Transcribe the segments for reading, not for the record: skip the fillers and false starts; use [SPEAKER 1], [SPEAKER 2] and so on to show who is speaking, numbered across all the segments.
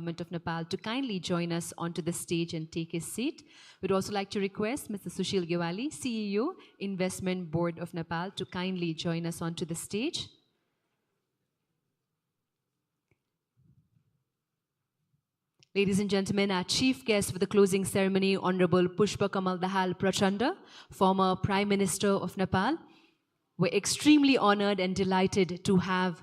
[SPEAKER 1] Government of Nepal to kindly join us onto the stage and take his seat. We'd also like to request Mr. Sushil Gewali, CEO, Investment Board of Nepal, to kindly join us onto the stage. Ladies and gentlemen, our chief guest for the closing ceremony, Honorable Pushpa Kamal Dahal Prachanda, former Prime Minister of Nepal. We're extremely honored and delighted to have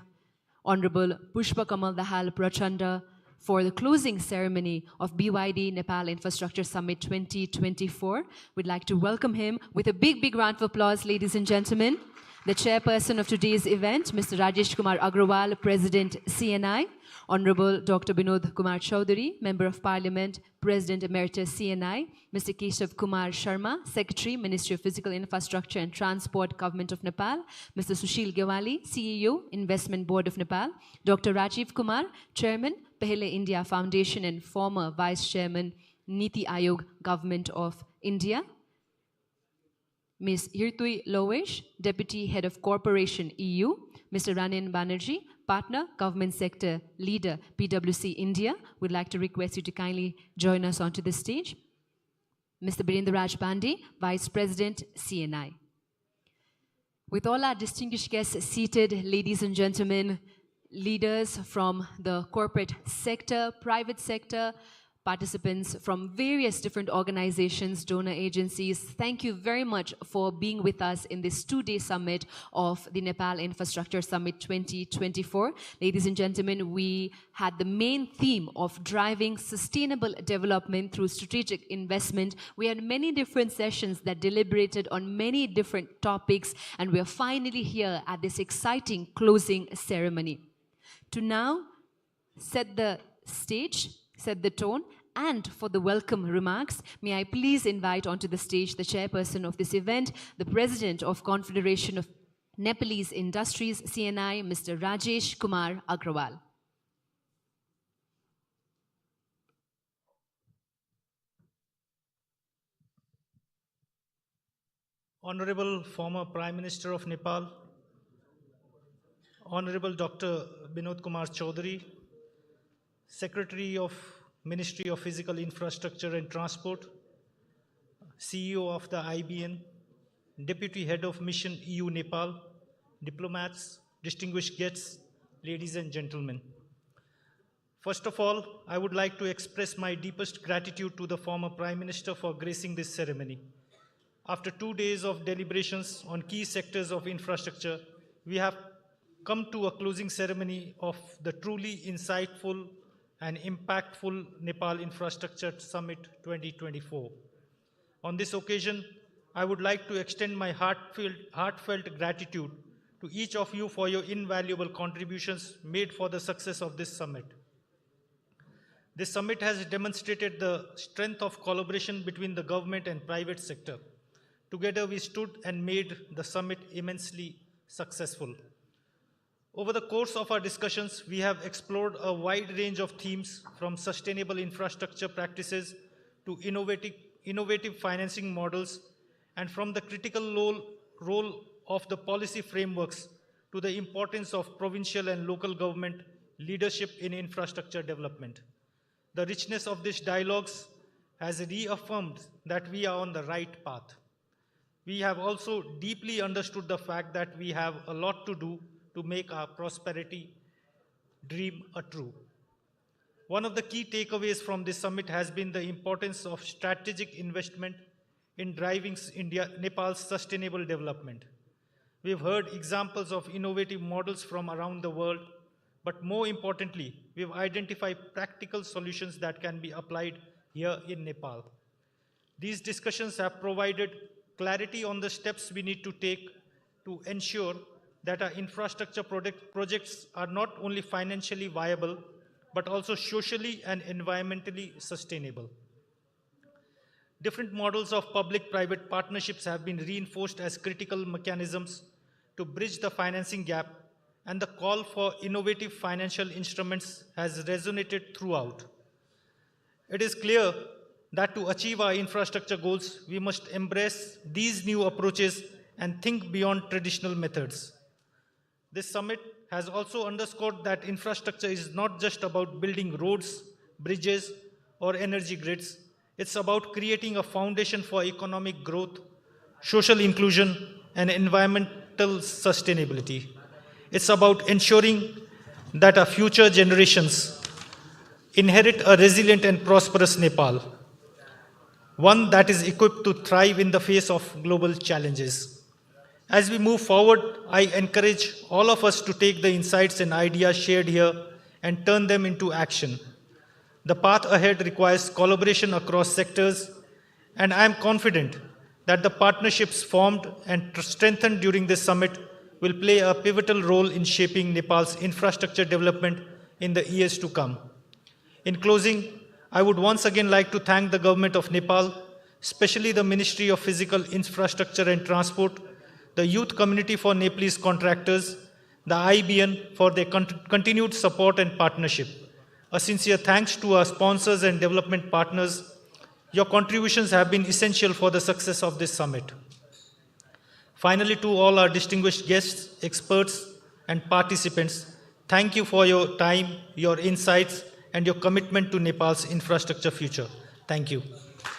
[SPEAKER 1] Honorable Pushpa Kamal Dahal Prachanda for the closing ceremony of BYD Nepal Infrastructure Summit 2024. We'd like to welcome him with a big, big round of applause, ladies and gentlemen. The chairperson of today's event, Mr. Rajesh Kumar Agrawal, President CNI, Honorable Dr. Binod Kumar Chaudhary, Member of Parliament, President Emeritus CNI, Mr. Keshav Kumar Sharma, Secretary, Ministry of Physical Infrastructure and Transport, Government of Nepal, Mr. Sushil Gewali, CEO, Investment Board of Nepal, Dr. Rajiv Kumar, Chairman, Pehle India Foundation and former Vice Chairman, Niti Aayog, Government of India, Ms. Hirtui Lowesh, Deputy Head of Corporation EU, Mr. Ranin Banerjee, Partner, Government Sector Leader, PwC India. We'd like to request you to kindly join us onto the stage. Mr. Birendra Raj Pandey, Vice President, CNI. With all our distinguished guests seated, ladies and gentlemen, leaders from the corporate sector, private sector, participants from various different organizations, donor agencies, thank you very much for being with us in this two-day summit of the Nepal Infrastructure Summit 2024. Ladies and gentlemen, we had the main theme of driving sustainable development through strategic investment. We had many different sessions that deliberated on many different topics, and we are finally here at this exciting closing ceremony. To now set the stage, set the tone, and for the welcome remarks, may I please invite onto the stage the chairperson of this event, the President of Confederation of Nepalese Industries, CNI, Mr. Rajesh Kumar Agrawal.
[SPEAKER 2] Honorable former Prime Minister of Nepal, Honorable Dr. Binod Kumar Chaudhary, Secretary of Ministry of Physical Infrastructure and Transport, CEO of the IBN, Deputy Head of Mission EU Nepal, diplomats, distinguished guests, ladies and gentlemen. First of all, I would like to express my deepest gratitude to the former Prime Minister for gracing this ceremony. After 2 days of deliberations on key sectors of infrastructure, we have come to a closing ceremony of the truly insightful and impactful Nepal Infrastructure Summit 2024. On this occasion, I would like to extend my heartfelt gratitude to each of you for your invaluable contributions made for the success of this summit. This summit has demonstrated the strength of collaboration between the government and private sector. Together we stood and made the summit immensely successful. Over the course of our discussions, we have explored a wide range of themes from sustainable infrastructure practices to innovative financing models, and from the critical role of the policy frameworks to the importance of provincial and local government leadership in infrastructure development. The richness of these dialogues has reaffirmed that we are on the right path. We have also deeply understood the fact that we have a lot to do to make our prosperity dream a true. One of the key takeaways from this summit has been the importance of strategic investment in driving Nepal's sustainable development. We've heard examples of innovative models from around the world, but more importantly, we've identified practical solutions that can be applied here in Nepal. These discussions have provided clarity on the steps we need to take to ensure that our infrastructure projects are not only financially viable, but also socially and environmentally sustainable. Different models of public-private partnerships have been reinforced as critical mechanisms to bridge the financing gap, and the call for innovative financial instruments has resonated throughout. It is clear that to achieve our infrastructure goals, we must embrace these new approaches and think beyond traditional methods. This summit has also underscored that infrastructure is not just about building roads, bridges, or energy grids. It's about creating a foundation for economic growth, social inclusion, and environmental sustainability. It's about ensuring that our future generations inherit a resilient and prosperous Nepal, one that is equipped to thrive in the face of global challenges. As we move forward, I encourage all of us to take the insights and ideas shared here and turn them into action. The path ahead requires collaboration across sectors, and I am confident that the partnerships formed and strengthened during this summit will play a pivotal role in shaping Nepal's infrastructure development in the years to come. In closing, I would once again like to thank the government of Nepal, especially the Ministry of Physical Infrastructure and Transport, the Youth Community for Nepalese Contractors, the IBN for their continued support and partnership. A sincere thanks to our sponsors and development partners. Your contributions have been essential for the success of this summit. Finally, to all our distinguished guests, experts, and participants, thank you for your time, your insights, and your commitment to Nepal's infrastructure future. Thank you.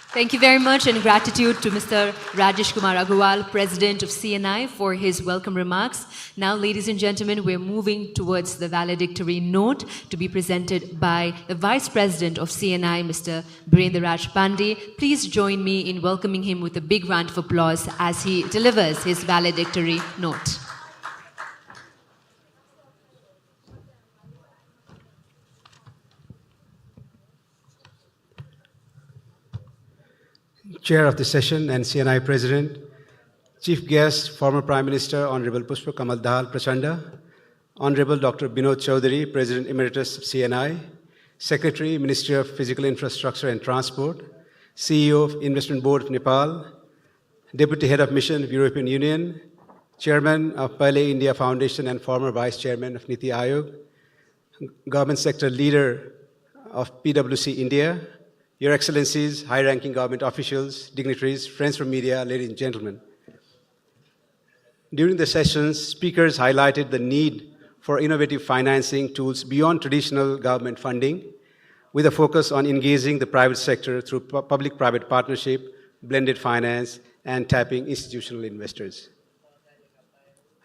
[SPEAKER 1] Thank you very much, and gratitude to Mr. Rajesh Kumar Agarwal, President of CNI, for his welcome remarks. Now, ladies and gentlemen, we're moving towards the valedictory note to be presented by the Vice President of CNI, Mr. Birendra Raj Pandey. Please join me in welcoming him with a big round of applause as he delivers his valedictory note.
[SPEAKER 3] Chair of the session and CNI President, Chief Guest, former Prime Minister, Honorable Pushpa Kamal Dahal Prachanda, Honorable Dr. Binod Chaudhary, President Emeritus of CNI, Secretary, Ministry of Physical Infrastructure and Transport, CEO of Investment Board of Nepal, Deputy Head of Mission of European Union, Chairman of Pale India Foundation and former Vice Chairman of Niti Aayog, Government Sector Leader of PwC India, Your Excellencies, high-ranking government officials, dignitaries, friends from media, ladies and gentlemen. During the sessions, speakers highlighted the need for innovative financing tools beyond traditional government funding, with a focus on engaging the private sector through public-private partnership, blended finance, and tapping institutional investors.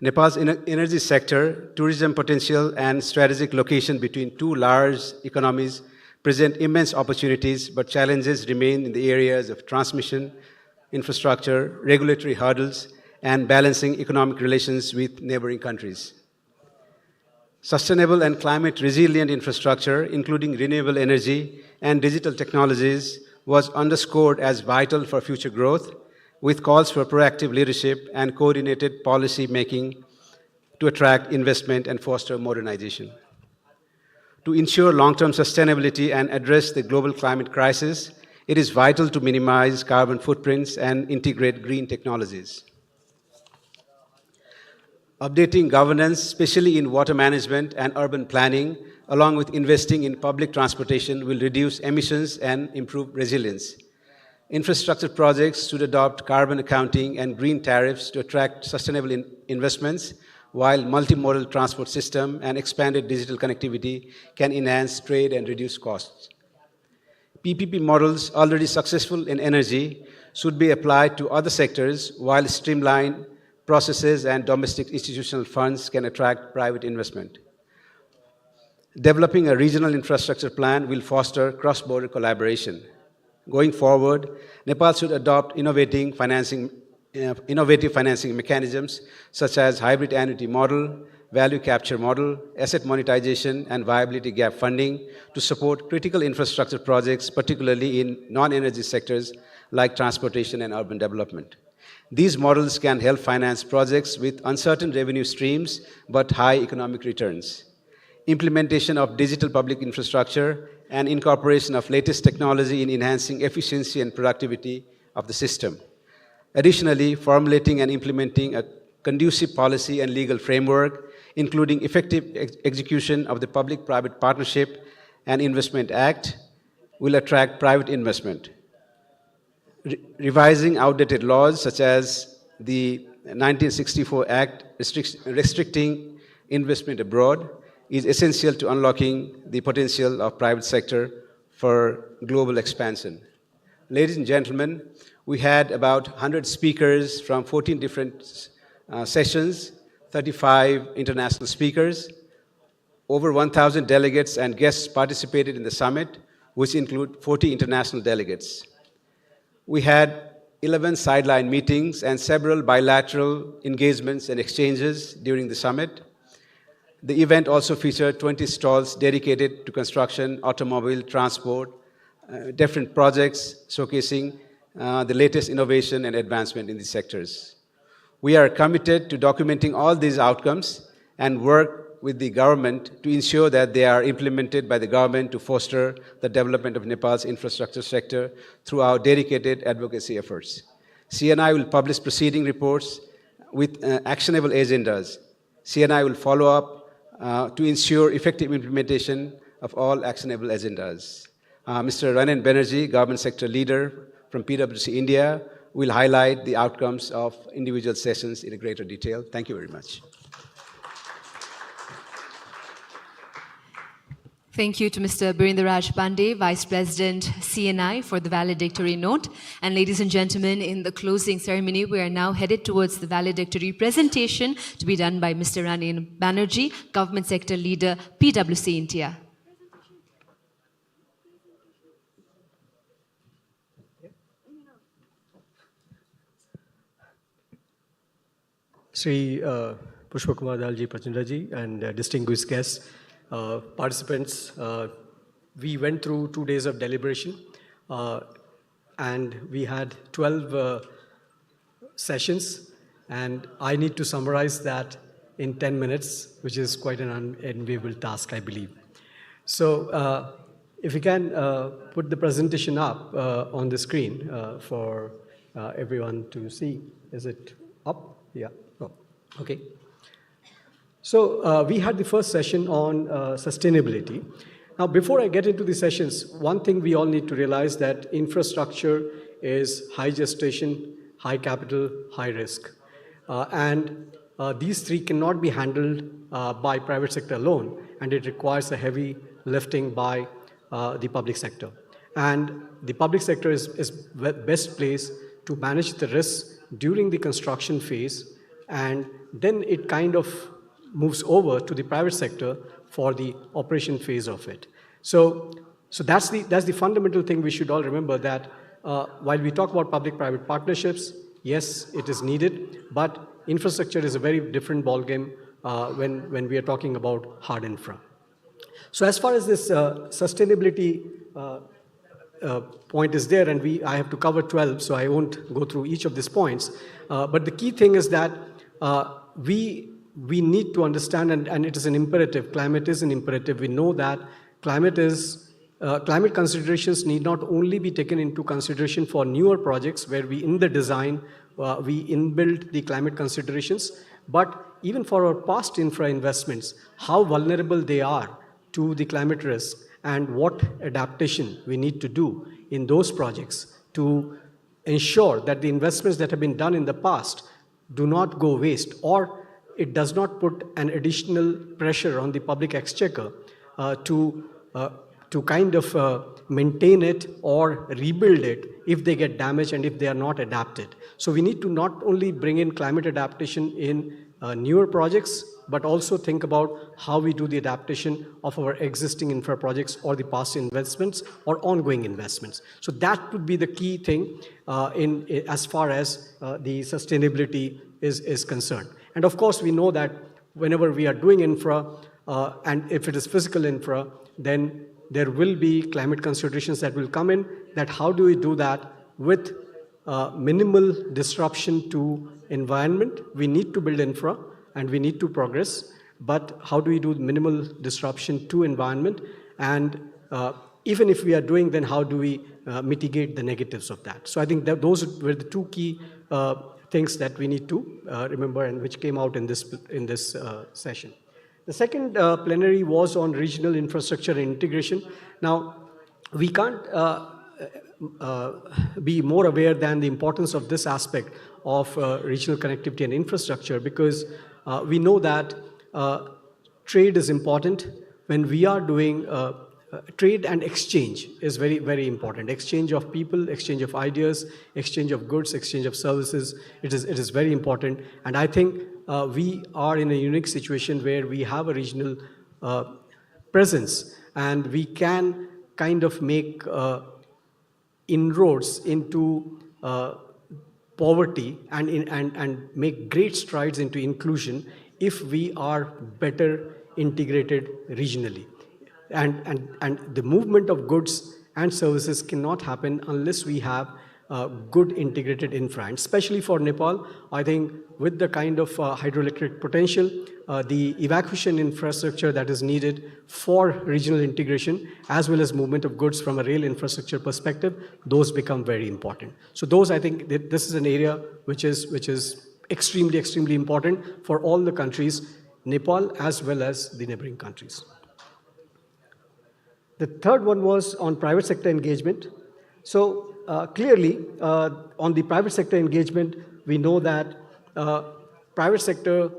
[SPEAKER 3] Nepal's energy sector, tourism potential, and strategic location between two large economies present immense opportunities, but challenges remain in the areas of transmission, infrastructure, regulatory hurdles, and balancing economic relations with neighboring countries. Sustainable and climate-resilient infrastructure, including renewable energy and digital technologies, was underscored as vital for future growth, with calls for proactive leadership and coordinated policy making to attract investment and foster modernization. To ensure long-term sustainability and address the global climate crisis, it is vital to minimize carbon footprints and integrate green technologies. Updating governance, especially in water management and urban planning, along with investing in public transportation, will reduce emissions and improve resilience. Infrastructure projects should adopt carbon accounting and green tariffs to attract sustainable investments, while multimodal transport system and expanded digital connectivity can enhance trade and reduce costs. PPP models already successful in energy should be applied to other sectors, while streamlined processes and domestic institutional funds can attract private investment. Developing a regional infrastructure plan will foster cross-border collaboration. Going forward, Nepal should adopt innovative financing mechanisms such as hybrid annuity model, value capture model, asset monetization, and viability gap funding to support critical infrastructure projects, particularly in non-energy sectors like transportation and urban development. These models can help finance projects with uncertain revenue streams but high economic returns. Implementation of digital public infrastructure and incorporation of latest technology in enhancing efficiency and productivity of the system. Additionally, formulating and implementing a conducive policy and legal framework, including effective execution of the Public-Private Partnership and Investment Act, will attract private investment. Revising outdated laws such as the 1964 Act restricting investment abroad is essential to unlocking the potential of private sector for global expansion. Ladies and gentlemen, we had about 100 speakers from 14 different sessions, 35 international speakers. Over 1,000 delegates and guests participated in the summit, which include 40 international delegates. We had 11 sideline meetings and several bilateral engagements and exchanges during the summit. The event also featured 20 stalls dedicated to construction, automobile, transport, different projects showcasing the latest innovation and advancement in these sectors. We are committed to documenting all these outcomes and work with the government to ensure that they are implemented by the government to foster the development of Nepal's infrastructure sector through our dedicated advocacy efforts. CNI will publish proceeding reports with actionable agendas. CNI will follow up to ensure effective implementation of all actionable agendas. Mr. Ranen Banerjee, government sector leader from PwC India, will highlight the outcomes of individual sessions in a greater detail. Thank you very much.
[SPEAKER 1] Thank you to Mr. Birendraraj Pandey, Vice President, CNI, for the valedictory note. And ladies and gentlemen, in the closing ceremony, we are now headed towards the valedictory presentation to be done by Mr. Ranen Banerjee, Government Sector Leader, PwC India.
[SPEAKER 4] Sri Pushpakumar Dalji Prachandaji and distinguished guests, participants, we went through 2 days of deliberation and we had 12 sessions, and I need to summarize that in 10 minutes, which is quite an unenviable task, I believe. So if we can put the presentation up on the screen for everyone to see. Is it up? Yeah. Oh, okay. So we had the first session on sustainability. Now, before I get into the sessions, one thing we all need to realize that infrastructure is high gestation, high capital, high risk. And these three cannot be handled by private sector alone, and it requires a heavy lifting by the public sector. And the public sector is best placed to manage the risks during the construction phase, and then it kind of moves over to the private sector for the operation phase of it. So that's the fundamental thing we should all remember, that while we talk about public-private partnerships, yes, it is needed, but infrastructure is a very different ballgame when we are talking about hard infra. So as far as this sustainability point is there, and I have to cover 12, so I won't go through each of these points, but the key thing is that we need to understand, and it is an imperative, climate is an imperative. We know that climate considerations need not only be taken into consideration for newer projects where in the design, we inbuild the climate considerations, but even for our past infra investments, how vulnerable they are to the climate risk and what adaptation we need to do in those projects to ensure that the investments that have been done in the past do not go waste, or it does not put an additional pressure on the public exchequer to kind of maintain it or rebuild it if they get damaged and if they are not adapted. So we need to not only bring in climate adaptation in newer projects, but also think about how we do the adaptation of our existing infra projects or the past investments or ongoing investments. So that would be the key thing as far as the sustainability is concerned. And of course, we know that whenever we are doing infra, and if it is physical infra, then there will be climate considerations that will come in, that how do we do that with minimal disruption to environment. We need to build infra and we need to progress, but how do we do minimal disruption to environment? And even if we are doing, then how do we mitigate the negatives of that? So I think that those were the two key things that we need to remember, and which came out in this session. The second plenary was on regional infrastructure and integration. Now, we can't be more aware than the importance of this aspect of regional connectivity and infrastructure, because we know that trade is important. When we are doing trade and exchange is very, very important. Exchange of people, exchange of ideas, exchange of goods, exchange of services. It is very important. And I think we are in a unique situation where we have a regional presence, and we can kind of make inroads into poverty and make great strides into inclusion if we are better integrated regionally. And the movement of goods and services cannot happen unless we have good integrated infra. And especially for Nepal, I think with the kind of hydroelectric potential, the evacuation infrastructure that is needed for regional integration, as well as movement of goods from a rail infrastructure perspective, those become very important. So those, I think, this is an area which is extremely, extremely important for all the countries, Nepal as well as the neighboring countries. The third one was on private sector engagement. So clearly, on the private sector engagement, we know that private sector,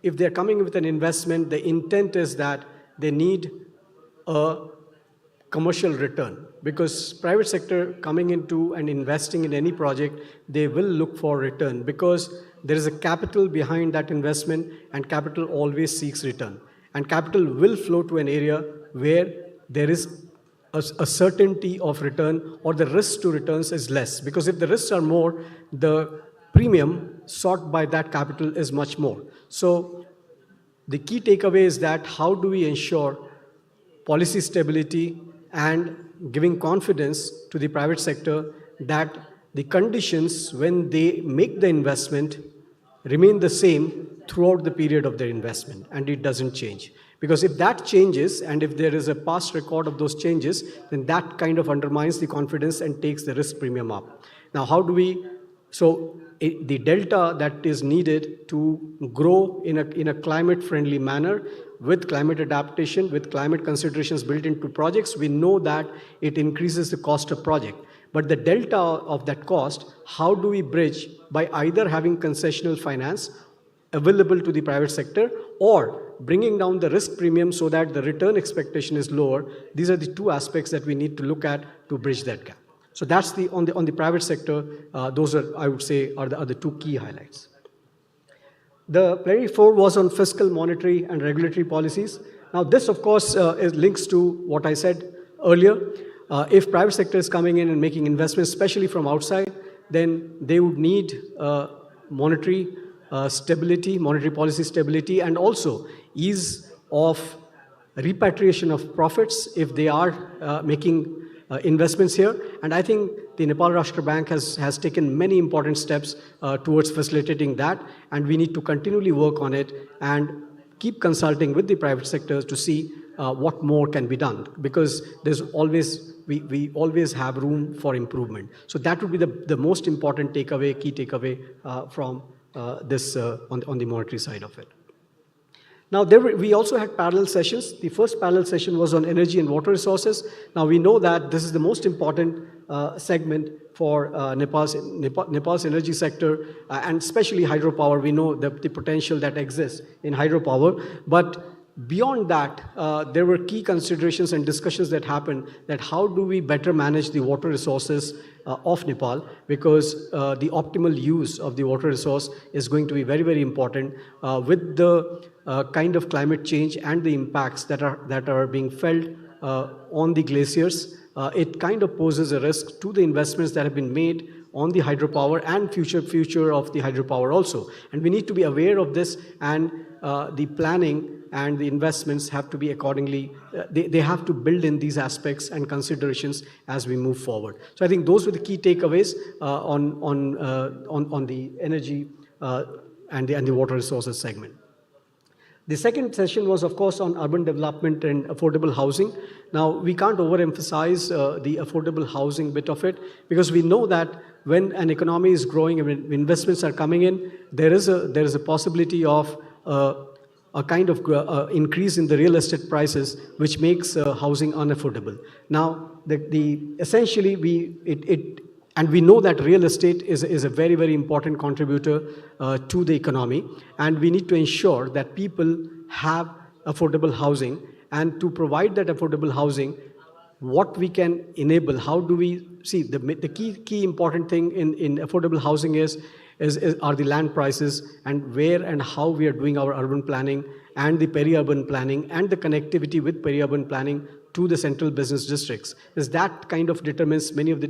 [SPEAKER 4] if they're coming with an investment, the intent is that they need a commercial return, because private sector coming into and investing in any project, they will look for return, because there is a capital behind that investment, and capital always seeks return. And capital will flow to an area where there is a certainty of return, or the risk to returns is less, because if the risks are more, the premium sought by that capital is much more. So the key takeaway is that how do we ensure policy stability and giving confidence to the private sector that the conditions when they make the investment remain the same throughout the period of their investment, and it doesn't change. Because if that changes, and if there is a past record of those changes, then that kind of undermines the confidence and takes the risk premium up. Now, how do we, so the delta that is needed to grow in a climate-friendly manner, with climate adaptation, with climate considerations built into projects, we know that it increases the cost of project. But the delta of that cost, how do we bridge by either having concessional finance available to the private sector, or bringing down the risk premium so that the return expectation is lower? These are the two aspects that we need to look at to bridge that gap. So that's on the private sector. Those are, I would say, are the two key highlights. The plenary 4 was on fiscal, monetary, and regulatory policies. Now, this, of course, links to what I said earlier. If private sector is coming in and making investments, especially from outside, then they would need monetary stability, monetary policy stability, and also ease of repatriation of profits if they are making investments here. And I think the Nepal Rashtra Bank has taken many important steps towards facilitating that, and we need to continually work on it and keep consulting with the private sector to see what more can be done, because there's always, we always have room for improvement. So that would be the most important takeaway, key takeaway from this on the monetary side of it. Now, we also had parallel sessions. The first parallel session was on energy and water resources. Now, we know that this is the most important segment for Nepal's energy sector, and especially hydropower. We know the potential that exists in hydropower. But beyond that, there were key considerations and discussions that happened, that how do we better manage the water resources of Nepal, because the optimal use of the water resource is going to be very, very important with the kind of climate change and the impacts that are being felt on the glaciers. It kind of poses a risk to the investments that have been made on the hydropower and future of the hydropower also. And we need to be aware of this, and the planning and the investments have to be accordingly, they have to build in these aspects and considerations as we move forward. So I think those were the key takeaways on the energy and the water resources segment. The second session was, of course, on urban development and affordable housing. Now, we can't overemphasize the affordable housing bit of it, because we know that when an economy is growing and when investments are coming in, there is a possibility of a kind of increase in the real estate prices, which makes housing unaffordable. Now, essentially, and we know that real estate is a very, very important contributor to the economy, and we need to ensure that people have affordable housing. And to provide that affordable housing, what we can enable, how do we see the key important thing in affordable housing are the land prices, and where and how we are doing our urban planning and the peri-urban planning and the connectivity with peri-urban planning to the central business districts. Is that kind of determines many of the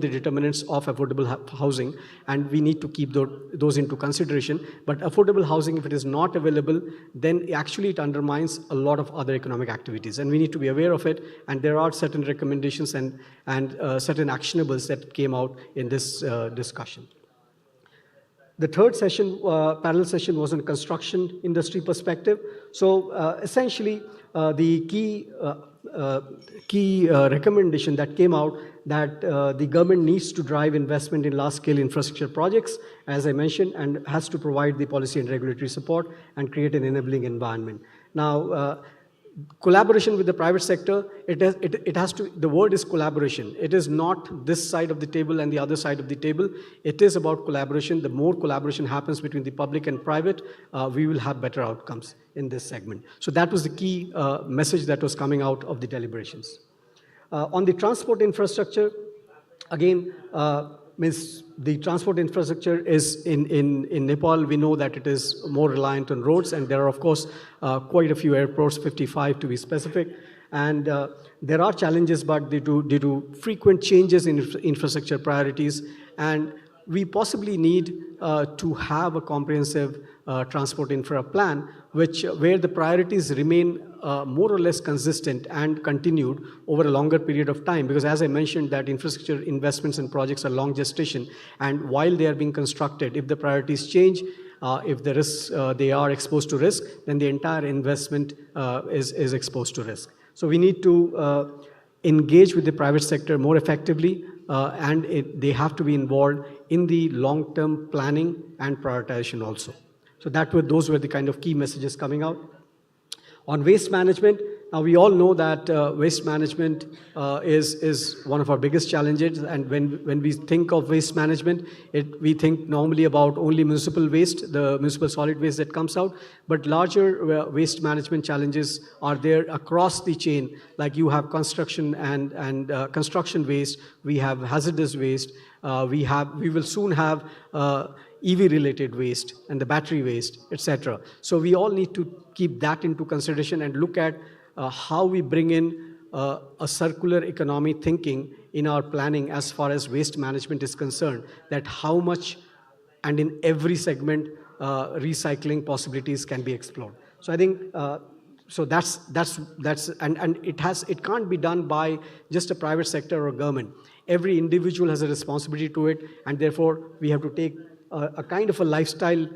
[SPEAKER 4] determinants of affordable housing, and we need to keep those into consideration. But affordable housing, if it is not available, then actually it undermines a lot of other economic activities, and we need to be aware of it. And there are certain recommendations and certain actionables that came out in this discussion. The third session, panel session, was on construction industry perspective. So essentially, the key recommendation that came out that the government needs to drive investment in large-scale infrastructure projects, as I mentioned, and has to provide the policy and regulatory support and create an enabling environment. Now, collaboration with the private sector, it has to, the word is collaboration. It is not this side of the table and the other side of the table. It is about collaboration. The more collaboration happens between the public and private, we will have better outcomes in this segment. So that was the key message that was coming out of the deliberations. On the transport infrastructure, again, the transport infrastructure is in Nepal, we know that it is more reliant on roads, and there are, of course, quite a few airports, 55 to be specific. And there are challenges, but due to frequent changes in infrastructure priorities, and we possibly need to have a comprehensive transport infra plan, where the priorities remain more or less consistent and continued over a longer period of time. Because as I mentioned, that infrastructure investments and projects are long gestation, and while they are being constructed, if the priorities change, if the risks, they are exposed to risk, then the entire investment is exposed to risk. So we need to engage with the private sector more effectively, and they have to be involved in the long-term planning and prioritization also. So those were the kind of key messages coming out. On waste management, now we all know that waste management is one of our biggest challenges, and when we think of waste management, we think normally about only municipal waste, the municipal solid waste that comes out, but larger waste management challenges are there across the chain. Like you have construction and construction waste, we have hazardous waste, we will soon have EV-related waste and the battery waste, etc. So we all need to keep that into consideration and look at how we bring in a circular economy thinking in our planning as far as waste management is concerned, that how much and in every segment recycling possibilities can be explored. So I think so that's and it can't be done by just a private sector or government. Every individual has a responsibility to it, and therefore we have to take a kind of a lifestyle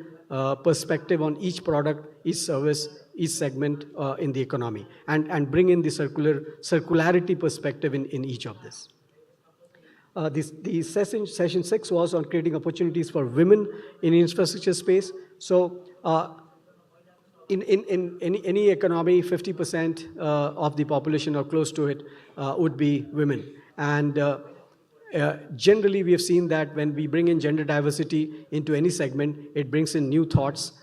[SPEAKER 4] perspective on each product, each service, each segment in the economy, and bring in the circularity perspective in each of this. The session 6 was on creating opportunities for women in infrastructure space. So in any economy, 50% of the population or close to it would be women. And generally, we have seen that when we bring in gender diversity into any segment, it brings in new thoughts,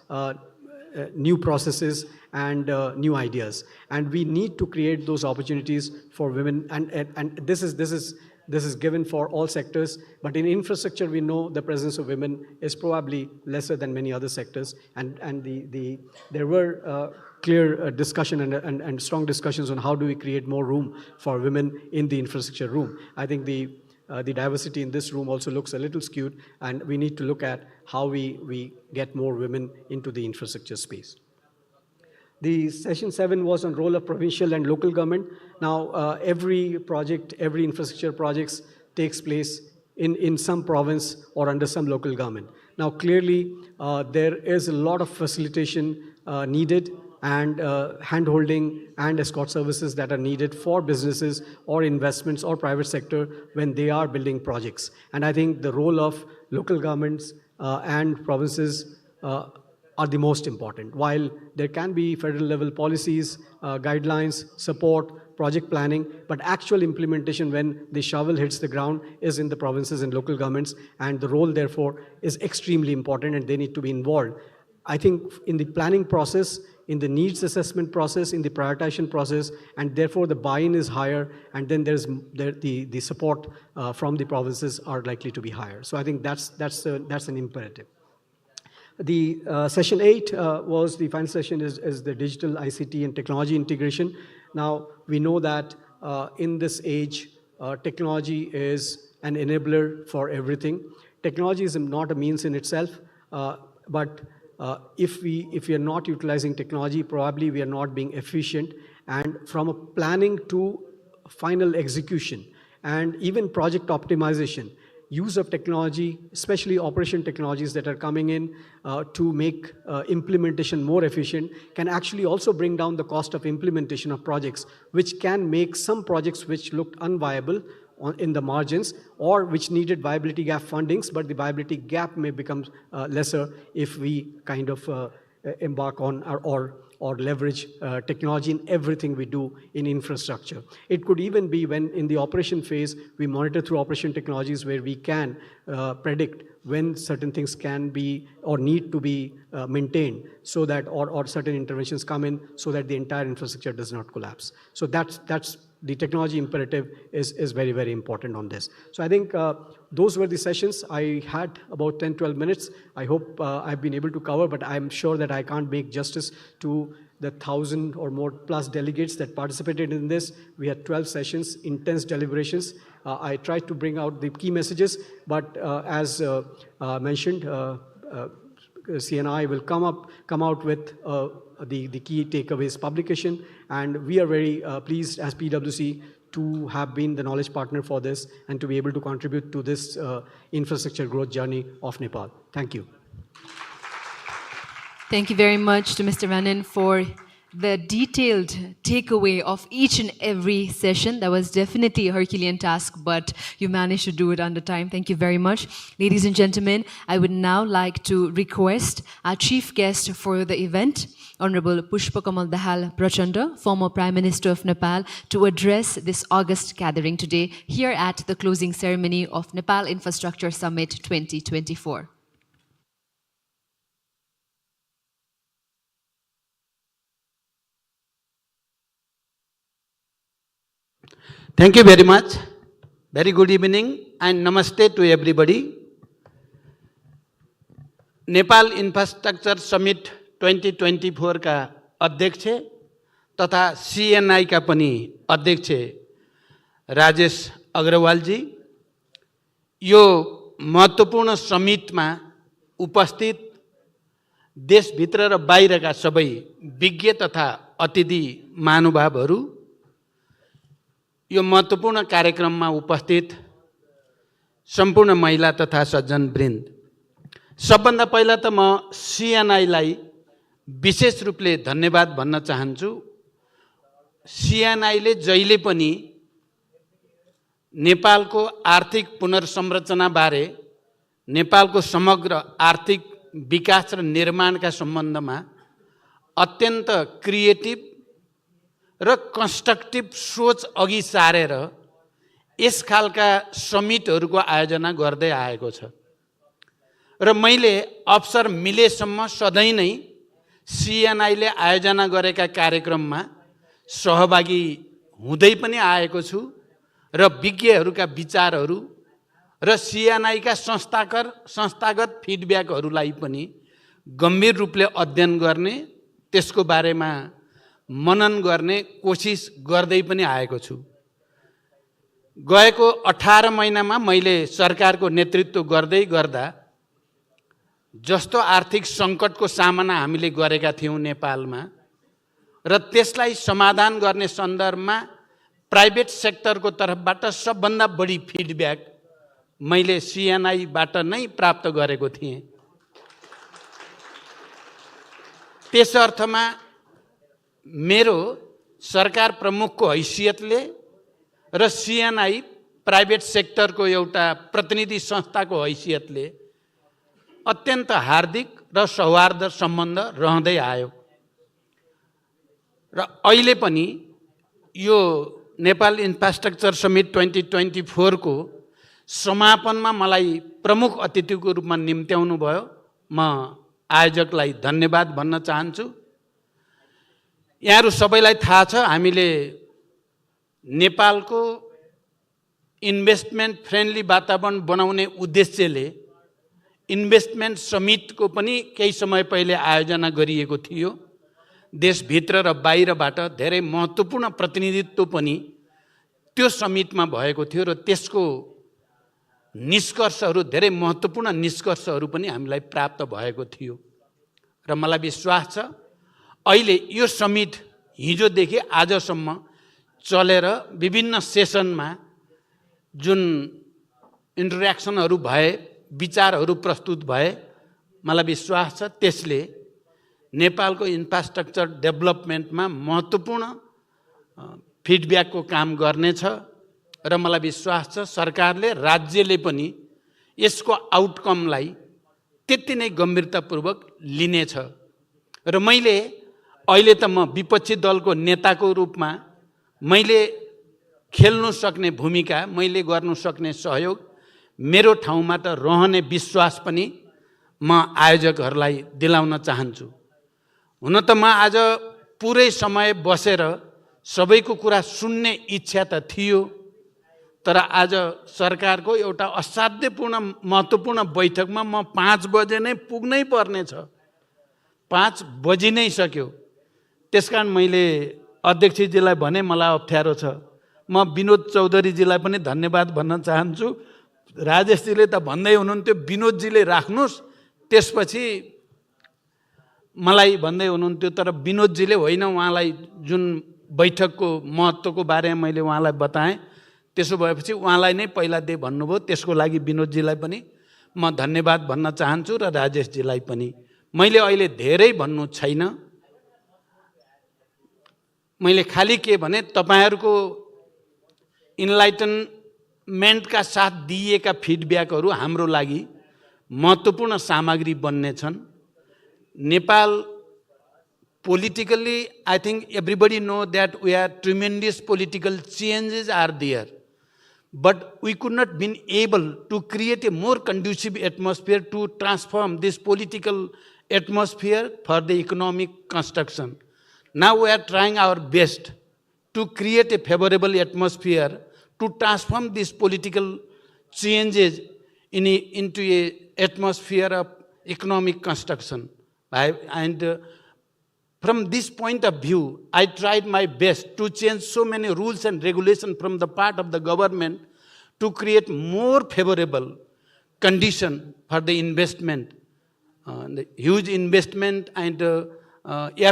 [SPEAKER 4] new processes, and new ideas. And we need to create those opportunities for women. And this is given for all sectors. But in infrastructure, we know the presence of women is probably lesser than many other sectors. And there were clear discussion and strong discussions on how do we create more room for women in the infrastructure room. I think the diversity in this room also looks a little skewed, and we need to look at how we get more women into the infrastructure space. The session 7 was on role of provincial and local government. Now, every project, every infrastructure projects takes place in some province or under some local government. Now, clearly, there is a lot of facilitation needed, and hand-holding and escort services that are needed for businesses or investments or private sector when they are building projects. And I think the role of local governments and provinces are the most important. While there can be federal level policies, guidelines, support, project planning, but actual implementation when the shovel hits the ground is in the provinces and local governments, and the role therefore is extremely important, and they need to be involved. I think in the planning process, in the needs assessment process, in the prioritization process, and therefore the buy-in is higher, and then the support from the provinces are likely to be higher. So I think that's an imperative. The session 8 was the final session is the digital ICT and technology integration. Now we know that in this age, technology is an enabler for everything. Technology is not a means in itself, but if we are not utilizing technology, probably we are not being efficient. And from a planning to final execution and even project optimization, use of technology, especially operation technologies that are coming in to make implementation more efficient, can actually also bring down the cost of implementation of projects, which can make some projects which looked unviable in the margins or which needed viability gap fundings, but the viability gap may become lesser if we kind of embark on or leverage technology in everything we do in infrastructure. It could even be when in the operation phase, we monitor through operation technologies where we can predict when certain things can be or need to be maintained so that, or certain interventions come in so that the entire infrastructure does not collapse. So that's the technology imperative is very, very important on this. So I think those were the sessions. I had about 10, 12 minutes. I hope I've been able to cover, but I'm sure that I can't make justice to the 1,000 or more plus delegates that participated in this. We had 12 sessions, intense deliberations. I tried to bring out the key messages, but as mentioned, CNI will come out with the key takeaways publication, and we are very pleased as PwC to have been the knowledge partner for this and to be able to contribute to this infrastructure growth journey of Nepal. Thank you.
[SPEAKER 1] Thank you very much to Mr. Ranin for the detailed takeaway of each and every session. That was definitely a Herculean task, but you managed to do it under time. Thank you very much. Ladies and gentlemen, I would now like to request our chief guest for the event, Honorable Pushpakamal Dahal Prachanda, former Prime Minister of Nepal, to address this August gathering today here at the closing ceremony of Nepal Infrastructure Summit 2024.
[SPEAKER 5] Thank you very much. Very good evening and namaste to everybody. Nepal infrastructure summit 2024 का अध्यक्ष तथा CNI का पनि अध्यक्ष राजेश अग्रवाल जी, यो महत्त्वपूर्ण समिटमा उपस्थित देशभित्र र बाहिरका सबै विज्ञ तथा अतिथि महानुभावहरू, यो महत्त्वपूर्ण कार्यक्रममा उपस्थित सम्पूर्ण महिला तथा सज्जन वृन्द, सबभन्दा पहिला त म CNI लाई विशेष रूपले धन्यवाद भन्न चाहन्छु। CNI ले जहिले पनि नेपालको आर्थिक पुनर्संरचना बारे, नेपालको समग्र आर्थिक विकास र निर्माणका सम्बन्धमा अत्यन्त क्रिएटिभ र कन्स्ट्रक्टिभ सोच अघि सारेर यस खालका समिटहरूको आयोजना गर्दै आएको छ र मैले अवसर मिलेसम्म सधैँ नै CNI ले आयोजना गरेका कार्यक्रममा सहभागी हुँदै पनि आएको छु र विज्ञहरूका विचारहरू र CNI का संस्थागत फिडब्याकहरूलाई पनि गम्भीर रूपले अध्ययन गर्ने, त्यसको बारेमा मनन गर्ने कोसिस गर्दै पनि आएको छु। गएको 18 महिनामा मैले सरकारको नेतृत्व गर्दै गर्दा जस्तो आर्थिक सङ्कटको सामना हामीले गरेका थियौँ नेपालमा र त्यसलाई समाधान गर्ने सन्दर्भमा प्राइभेट सेक्टरको तर्फबाट सबभन्दा बढी फिडब्याक मैले CNI बाट नै प्राप्त गरेको थिएँ। त्यस अर्थमा मेरो सरकार प्रमुखको हैसियतले र CNI प्राइभेट सेक्टरको एउटा प्रतिनिधि संस्थाको हैसियतले अत्यन्त हार्दिक र सौहार्द सम्बन्ध रहँदै आयो र अहिले पनि यो नेपाल इन्फ्रास्ट्रक्चर समिट 2024 को समापनमा मलाई प्रमुख अतिथिको रूपमा निम्त्याउनु भयो। म आयोजकलाई धन्यवाद भन्न चाहन्छु। यहाँहरू सबैलाई थाहा छ हामीले नेपालको इन्भेस्टमेन्ट फ्रेन्डली वातावरण बनाउने उद्देश्यले इन्भेस्टमेन्ट समिटको पनि केही समय पहिले आयोजना गरिएको थियो। देशभित्र र बाहिरबाट धेरै महत्त्वपूर्ण प्रतिनिधित्व पनि त्यो समिटमा भएको थियो र त्यसको निष्कर्षहरू धेरै महत्त्वपूर्ण निष्कर्षहरू पनि हामीलाई प्राप्त भएको थियो र मलाई विश्वास छ अहिले यो समिट हिजोदेखि आजसम्म चलेर विभिन्न सेसनमा जुन इन्टरेक्सनहरू भए, विचारहरू प्रस्तुत भए, मलाई विश्वास छ त्यसले नेपालको इन्फ्रास्ट्रक्चर डेभलपमेन्टमा महत्त्वपूर्ण फिडब्याकको काम गर्नेछ र मलाई विश्वास छ सरकारले, राज्यले पनि यसको आउटकमलाई त्यति नै गम्भीरतापूर्वक लिनेछ। र मैले अहिले त म विपक्षी दलको नेताको रूपमा मैले खेल्नु सक्ने भूमिका, मैले गर्नु सक्ने सहयोग, मेरो ठाउँमा त रहने विश्वास पनि म आयोजकहरूलाई दिलाउन चाहन्छु। हुन त म आज पुरै समय बसेर सबैको कुरा सुन्ने इच्छा त थियो, तर आज सरकारको एउटा असाध्यपूर्ण महत्त्वपूर्ण बैठकमा म 5 बजे नै पुग्नै पर्नेछ। 5 बजी नै सक्यो। त्यसकारण मैले अध्यक्षजीलाई भने मलाई अप्ठ्यारो छ। म विनोद चौधरीजीलाई पनि धन्यवाद भन्न चाहन्छु। राजेशजीले त भन्दै हुनुहुन्थ्यो विनोदजीले राख्नुहोस्, त्यसपछि मलाई भन्दै हुनुहुन्थ्यो, तर विनोदजीले होइन, उहाँलाई जुन बैठकको महत्त्वको बारेमा मैले उहाँलाई बताएँ, त्यसो भएपछि उहाँलाई नै पहिला दे भन्नुभयो। त्यसको लागि विनोदजीलाई पनि म धन्यवाद भन्न चाहन्छु र राजेशजीलाई पनि। मैले अहिले धेरै भन्नु छैन। मैले खालि के भने तपाईहरुको इन्लाइटनमेन्टका साथ दिएका फिडब्याकहरू हाम्रो लागि महत्त्वपूर्ण सामग्री बन्नेछन्। Nepal politically, I think everybody know that we are tremendous political changes are there, but we could not been able to create a more conducive atmosphere to transform this political atmosphere for the economic construction. Now we are trying our best to create a favorable atmosphere to transform these political changes into an atmosphere of economic construction. From this point of view, I tried my best to change so many rules and regulations from the part of the government to create more favorable condition for the investment, the huge investment and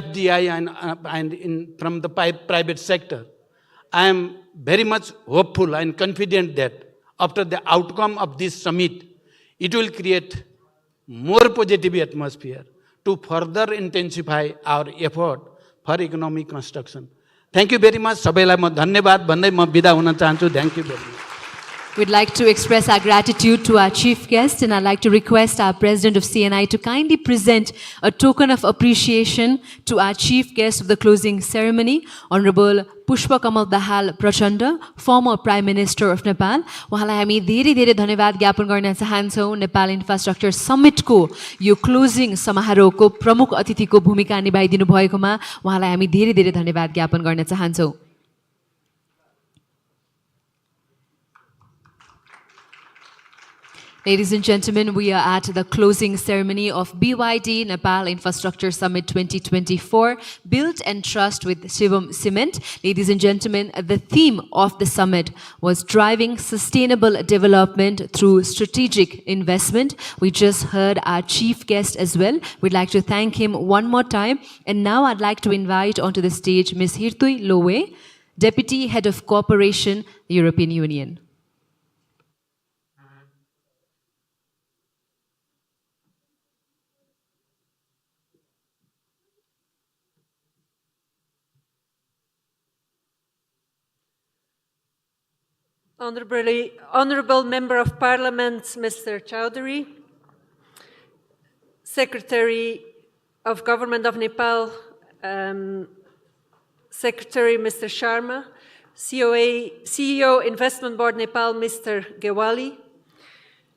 [SPEAKER 5] FDI and from the private sector. I am very much hopeful and confident that after the outcome of this summit, it will create more positive atmosphere to further intensify our effort for economic construction. Thank you very much. सबैलाई म धन्यवाद भन्दै म बिदा हुन चाहन्छु. Thank you very much.
[SPEAKER 1] We'd like to express our gratitude to our chief guest, and I'd like to request our president of CNI to kindly present a token of appreciation to our chief guest of the closing ceremony, Honorable Pushpakamal Dahal Prachanda, former Prime Minister of Nepal. उहाँलाई हामी धेरै धेरै धन्यवाद ज्ञापन गर्न चाहन्छौँ Nepal infrastructure समिटको यो closing समारोहको प्रमुख अतिथिको भूमिका निभाइदिनु भएकोमा उहाँलाई हामी धेरै धेरै धन्यवाद ज्ञापन गर्न चाहन्छौँ. Ladies and gentlemen, we are at the closing ceremony of BYD Nepal Infrastructure Summit 2024, Build and Trust with Shivam Cement. Ladies and gentlemen, the theme of the summit was driving sustainable development through strategic investment. We just heard our chief guest as well. We'd like to thank him one more time. And now I'd like to invite onto the stage Ms. Hirtui Lowe, Deputy Head of Cooperation, European Union.
[SPEAKER 6] Honorable Member of Parliament, Mr. Chowdhury, Secretary of Government of Nepal, Secretary Mr. Sharma, CEO Investment Board Nepal, Mr. Gewali,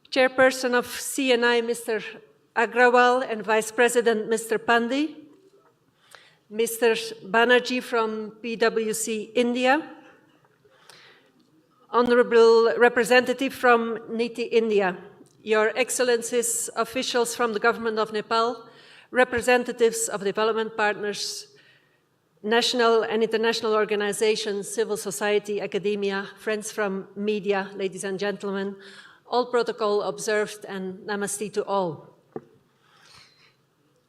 [SPEAKER 6] Chairperson of CNI, Mr. Agrawal and Vice President Mr. Pandey, Mr. Banerjee from PwC India, Honorable Representative from NITI India, Your Excellencies, officials from the Government of Nepal, representatives of development partners, national and international organizations, civil society, academia, friends from media, ladies and gentlemen, all protocol observed, and namaste to all.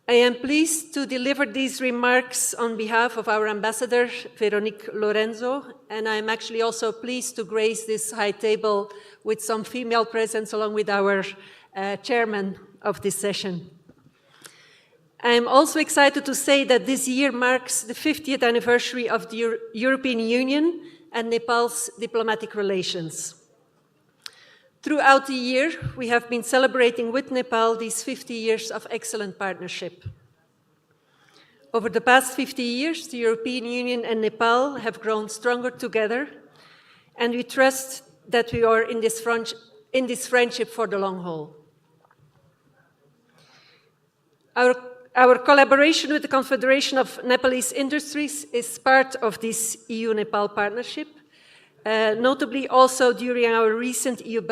[SPEAKER 6] I am pleased to deliver these remarks on behalf of our ambassador, Veronique Lorenzo, and I'm actually also pleased to grace this high table with some female presence along with our chairman of this session. I'm also excited to say that this year marks the 50th anniversary of the European Union and Nepal's diplomatic relations. Throughout the year, we have been celebrating with Nepal these 50 years of excellent partnership. Over the past 50 years, the European Union and Nepal have grown stronger together, and we trust that we are in this friendship for the long haul. Our collaboration with the Confederation of Nepalese Industries is part of this EU-Nepal partnership, notably also during our recent EU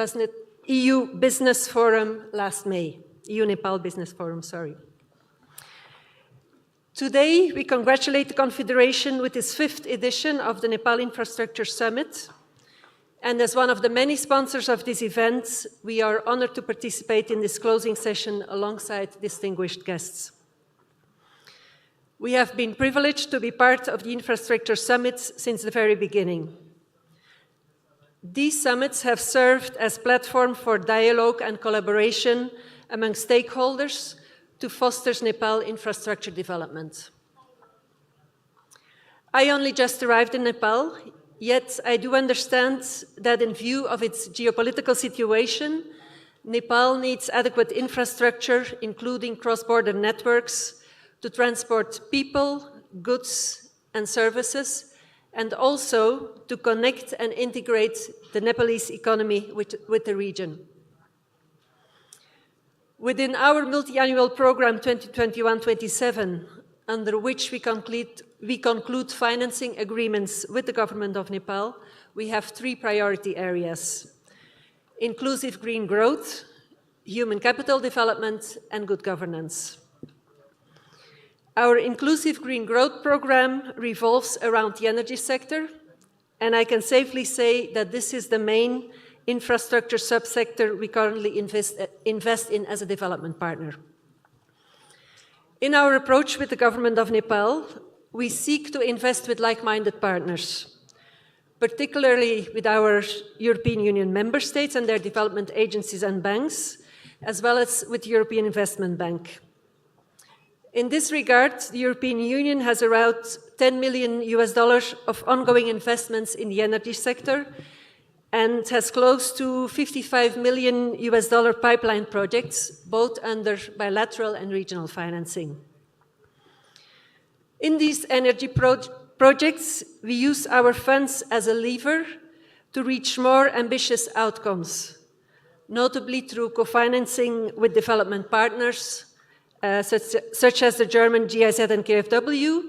[SPEAKER 6] Business Forum last May, EU-Nepal Business Forum, sorry. Today, we congratulate the Confederation with its 5th edition of the Nepal Infrastructure Summit. And as one of the many sponsors of this event, we are honored to participate in this closing session alongside distinguished guests. We have been privileged to be part of the Infrastructure Summits since the very beginning. These summits have served as platform for dialogue and collaboration among stakeholders to foster Nepal infrastructure development. I only just arrived in Nepal, yet I do understand that in view of its geopolitical situation, Nepal needs adequate infrastructure, including cross-border networks, to transport people, goods, and services, and also to connect and integrate the Nepalese economy with the region. Within our multi-annual program 2021-27, under which we conclude financing agreements with the government of Nepal, we have 3 priority areas: inclusive green growth, human capital development, and good governance. Our inclusive green growth program revolves around the energy sector, and I can safely say that this is the main infrastructure subsector we currently invest in as a development partner. In our approach with the government of Nepal, we seek to invest with like-minded partners, particularly with our European Union member states and their development agencies and banks, as well as with the European Investment Bank. In this regard, the European Union has around $10 million of ongoing investments in the energy sector and has close to $55 million pipeline projects, both under bilateral and regional financing. In these energy projects, we use our funds as a lever to reach more ambitious outcomes, notably through co-financing with development partners, such as the German GIZ and KfW,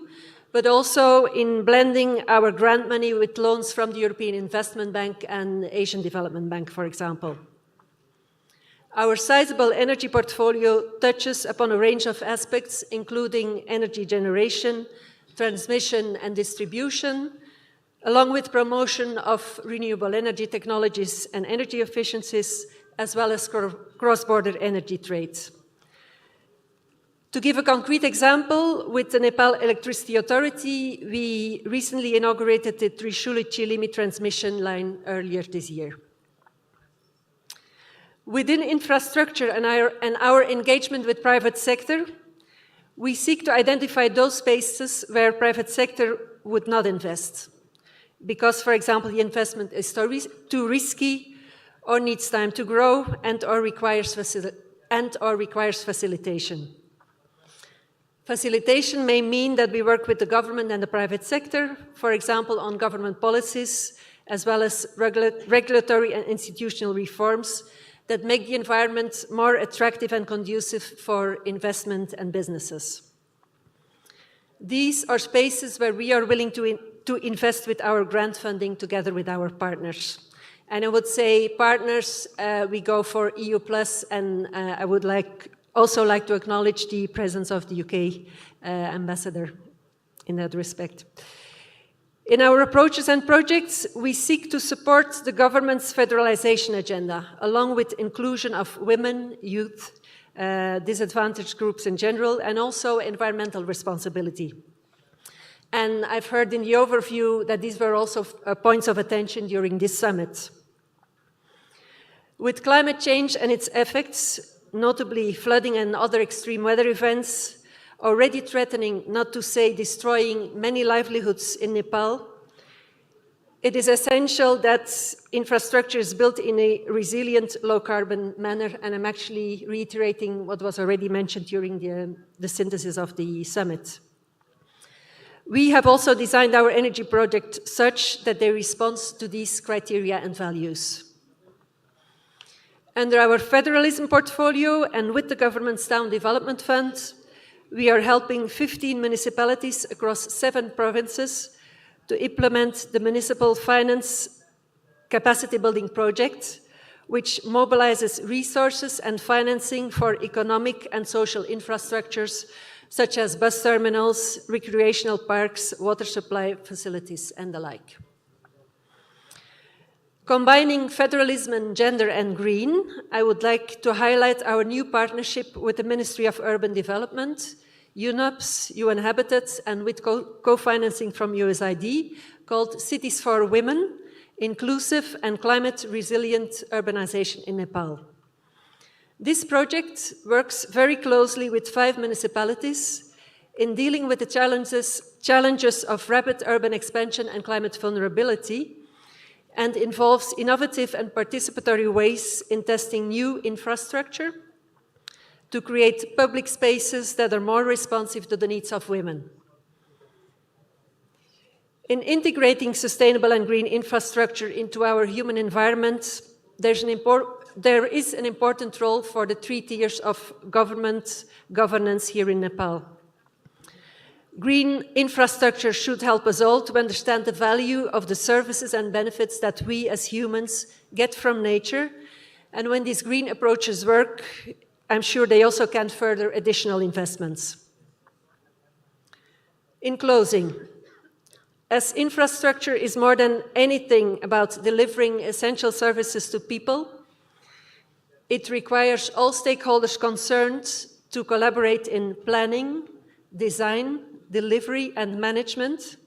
[SPEAKER 6] but also in blending our grant money with loans from the European Investment Bank and Asian Development Bank, for example. Our sizable energy portfolio touches upon a range of aspects, including energy generation, transmission and distribution, along with promotion of renewable energy technologies and energy efficiencies, as well as cross-border energy trade. To give a concrete example, with the Nepal Electricity Authority, we recently inaugurated the Trishuli-Chilimi transmission line earlier this year. Within infrastructure and our engagement with private sector, we seek to identify those spaces where private sector would not invest, because, for example, the investment is too risky, or needs time to grow, and/or requires facilitation. Facilitation may mean that we work with the government and the private sector, for example, on government policies, as well as regulatory and institutional reforms, that make the environment more attractive and conducive for investment and businesses. These are spaces where we are willing to invest with our grant funding together with our partners. And I would say partners, we go for EU+, and I would also like to acknowledge the presence of the UK ambassador in that respect. In our approaches and projects, we seek to support the government's federalization agenda, along with inclusion of women, youth, disadvantaged groups in general, and also environmental responsibility. And I've heard in the overview that these were also points of attention during this summit. With climate change and its effects, notably flooding and other extreme weather events, already threatening, not to say destroying, many livelihoods in Nepal, it is essential that infrastructure is built in a resilient, low-carbon manner, and I'm actually reiterating what was already mentioned during the synthesis of the summit. We have also designed our energy project such that they respond to these criteria and values. Under our federalism portfolio and with the government's Town Development Fund, we are helping 15 municipalities across 7 provinces to implement the municipal finance capacity building project, which mobilizes resources and financing for economic and social infrastructures, such as bus terminals, recreational parks, water supply facilities, and the like. Combining federalism and gender and green, I would like to highlight our new partnership with the Ministry of Urban Development, UNOPS, UN Habitat, and with co-financing from USAID, called Cities for Women, Inclusive and Climate Resilient Urbanization in Nepal. This project works very closely with 5 municipalities in dealing with the challenges of rapid urban expansion and climate vulnerability, and involves innovative and participatory ways in testing new infrastructure to create public spaces that are more responsive to the needs of women. In integrating sustainable and green infrastructure into our human environment, there is an important role for the 3 tiers of government governance here in Nepal. Green infrastructure should help us all to understand the value of the services and benefits that we as humans get from nature. And when these green approaches work, I'm sure they also can further additional investments. In closing, as infrastructure is more than anything about delivering essential services to people, it requires all stakeholders concerned to collaborate in planning, design, delivery and management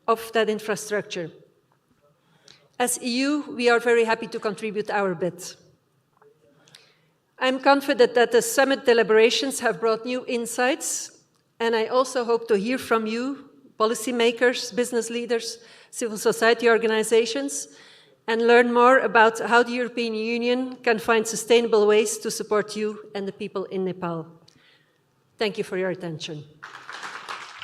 [SPEAKER 6] of that infrastructure. As EU, we are very happy to contribute our bit. I'm confident that the summit deliberations have brought new insights, and I also hope to hear from you, policymakers, business leaders, civil society organizations, and learn more about how the European Union can find sustainable ways to support you and the people in Nepal. Thank you for your attention.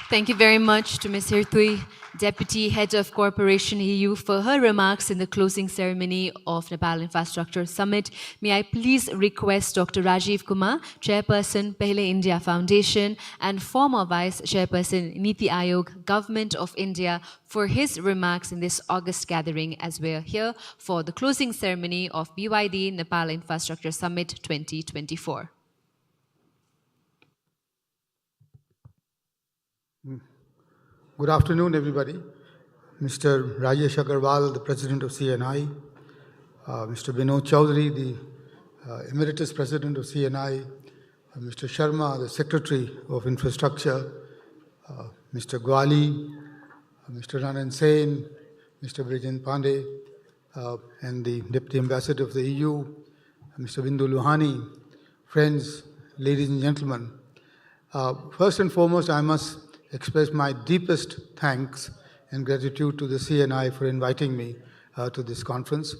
[SPEAKER 1] Thank you very much to Ms. Hirtui, Deputy Head of Cooperation EU, for her remarks in the closing ceremony of Nepal Infrastructure Summit. May I please request Dr. Rajiv Kumar, Chairperson, Pehle India Foundation, and former Vice Chairperson, Niti Aayog, Government of India, for his remarks in this August gathering as we're here for the closing ceremony of BYD Nepal Infrastructure Summit 2024.
[SPEAKER 7] Good afternoon, everybody. Mr. Rajesh Agarwal, the President of CNI, Mr. Vinod Chaudhary, the Emeritus President of CNI, Mr. Sharma, the Secretary of Infrastructure, Mr. Gwali, Mr. Ranan Sen, Mr. Brijen Pandey, and the Deputy Ambassador of the EU, Mr. Bindu Luhani, friends, ladies and gentlemen. First and foremost, I must express my deepest thanks and gratitude to the CNI for inviting me to this conference.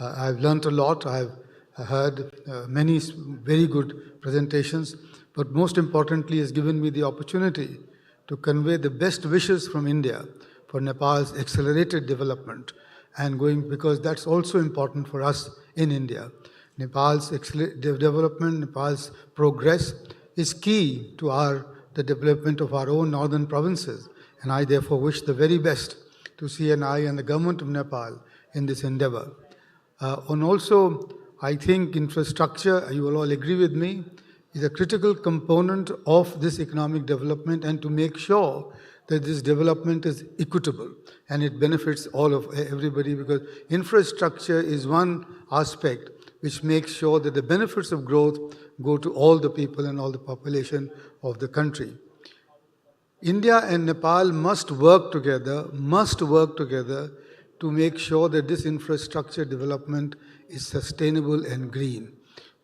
[SPEAKER 7] I've learned a lot. I've heard many very good presentations, but most importantly has given me the opportunity to convey the best wishes from India for Nepal's accelerated development and going, because that's also important for us in India, Nepal's development, Nepal's progress is key to the development of our own northern provinces. And I therefore wish the very best to CNI and the government of Nepal in this endeavor. And also, I think infrastructure, you will all agree with me, is a critical component of this economic development, and to make sure that this development is equitable and it benefits all of everybody, because infrastructure is one aspect which makes sure that the benefits of growth go to all the people and all the population of the country. India and Nepal must work together to make sure that this infrastructure development is sustainable and green,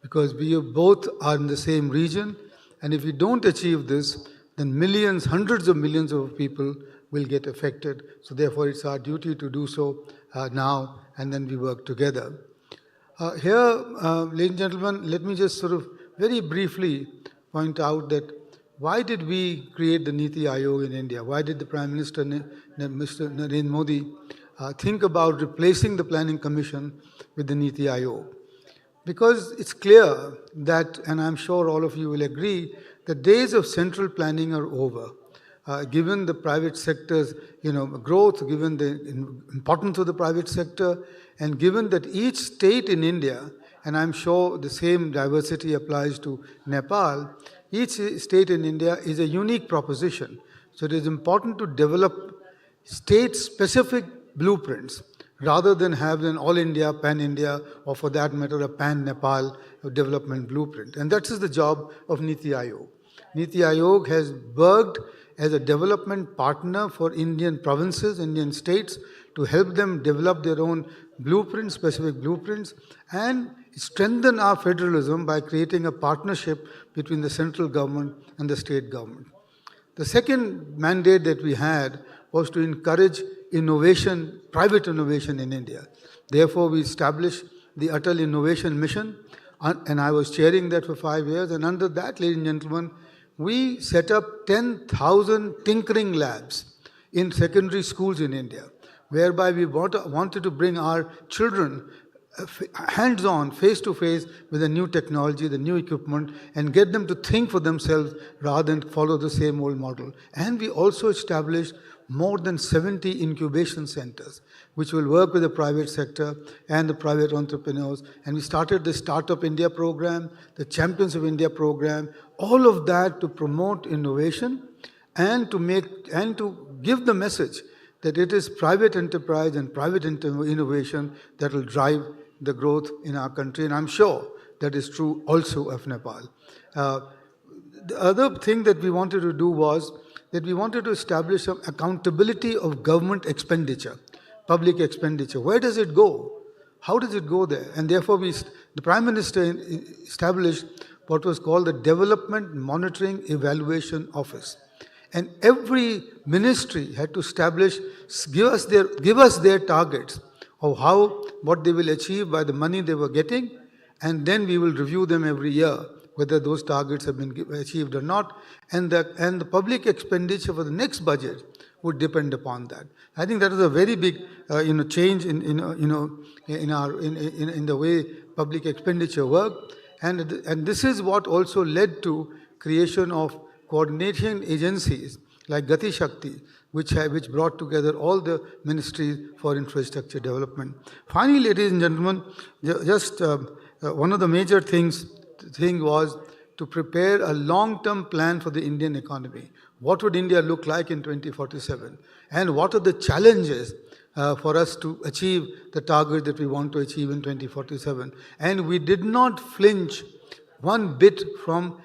[SPEAKER 7] because we both are in the same region, and if we don't achieve this, then millions, hundreds of millions of people will get affected. So therefore, it's our duty to do so now, and then we work together. Here, ladies and gentlemen, let me just sort of very briefly point out that why did we create the Niti Aayog in India? Why did the Prime Minister, Mr. Narendra Modi, think about replacing the Planning Commission with the Niti Aayog? Because it's clear that, and I'm sure all of you will agree, the days of central planning are over. Given the private sector's growth, given the importance of the private sector, and given that each state in India, and I'm sure the same diversity applies to Nepal, each state in India is a unique proposition. So it is important to develop state-specific blueprints rather than have an all-India, pan-India, or for that matter, a pan-Nepal development blueprint. And that is the job of Niti Aayog. Niti Aayog has worked as a development partner for Indian provinces, Indian states, to help them develop their own blueprints, specific blueprints, and strengthen our federalism by creating a partnership between the central government and the state government. The second mandate that we had was to encourage innovation, private innovation in India. Therefore, we established the Atal Innovation Mission, and I was chairing that for 5 years. And under that, ladies and gentlemen, we set up 10,000 tinkering labs in secondary schools in India, whereby we wanted to bring our children hands-on, face-to-face with the new technology, the new equipment, and get them to think for themselves rather than follow the same old model. And we also established more than 70 incubation centers, which will work with the private sector and the private entrepreneurs. And we started the Startup India program, the Champions of India program, all of that to promote innovation and to give the message that it is private enterprise and private innovation that will drive the growth in our country. And I'm sure that is true also of Nepal. The other thing that we wanted to do was that we wanted to establish some accountability of government expenditure, public expenditure. Where does it go? How does it go there? And therefore, the Prime Minister established what was called the Development Monitoring Evaluation Office. And every ministry had to establish, give us their targets of what they will achieve by the money they were getting, and then we will review them every year, whether those targets have been achieved or not, and the public expenditure for the next budget would depend upon that. I think that is a very big change in the way public expenditure work, and this is what also led to creation of coordination agencies like Gati Shakti, which brought together all the ministries for infrastructure development. Finally, ladies and gentlemen, just one of the major thing was to prepare a long-term plan for the Indian economy. What would India look like in 2047? And what are the challenges for us to achieve the target that we want to achieve in 2047? And we did not flinch one bit from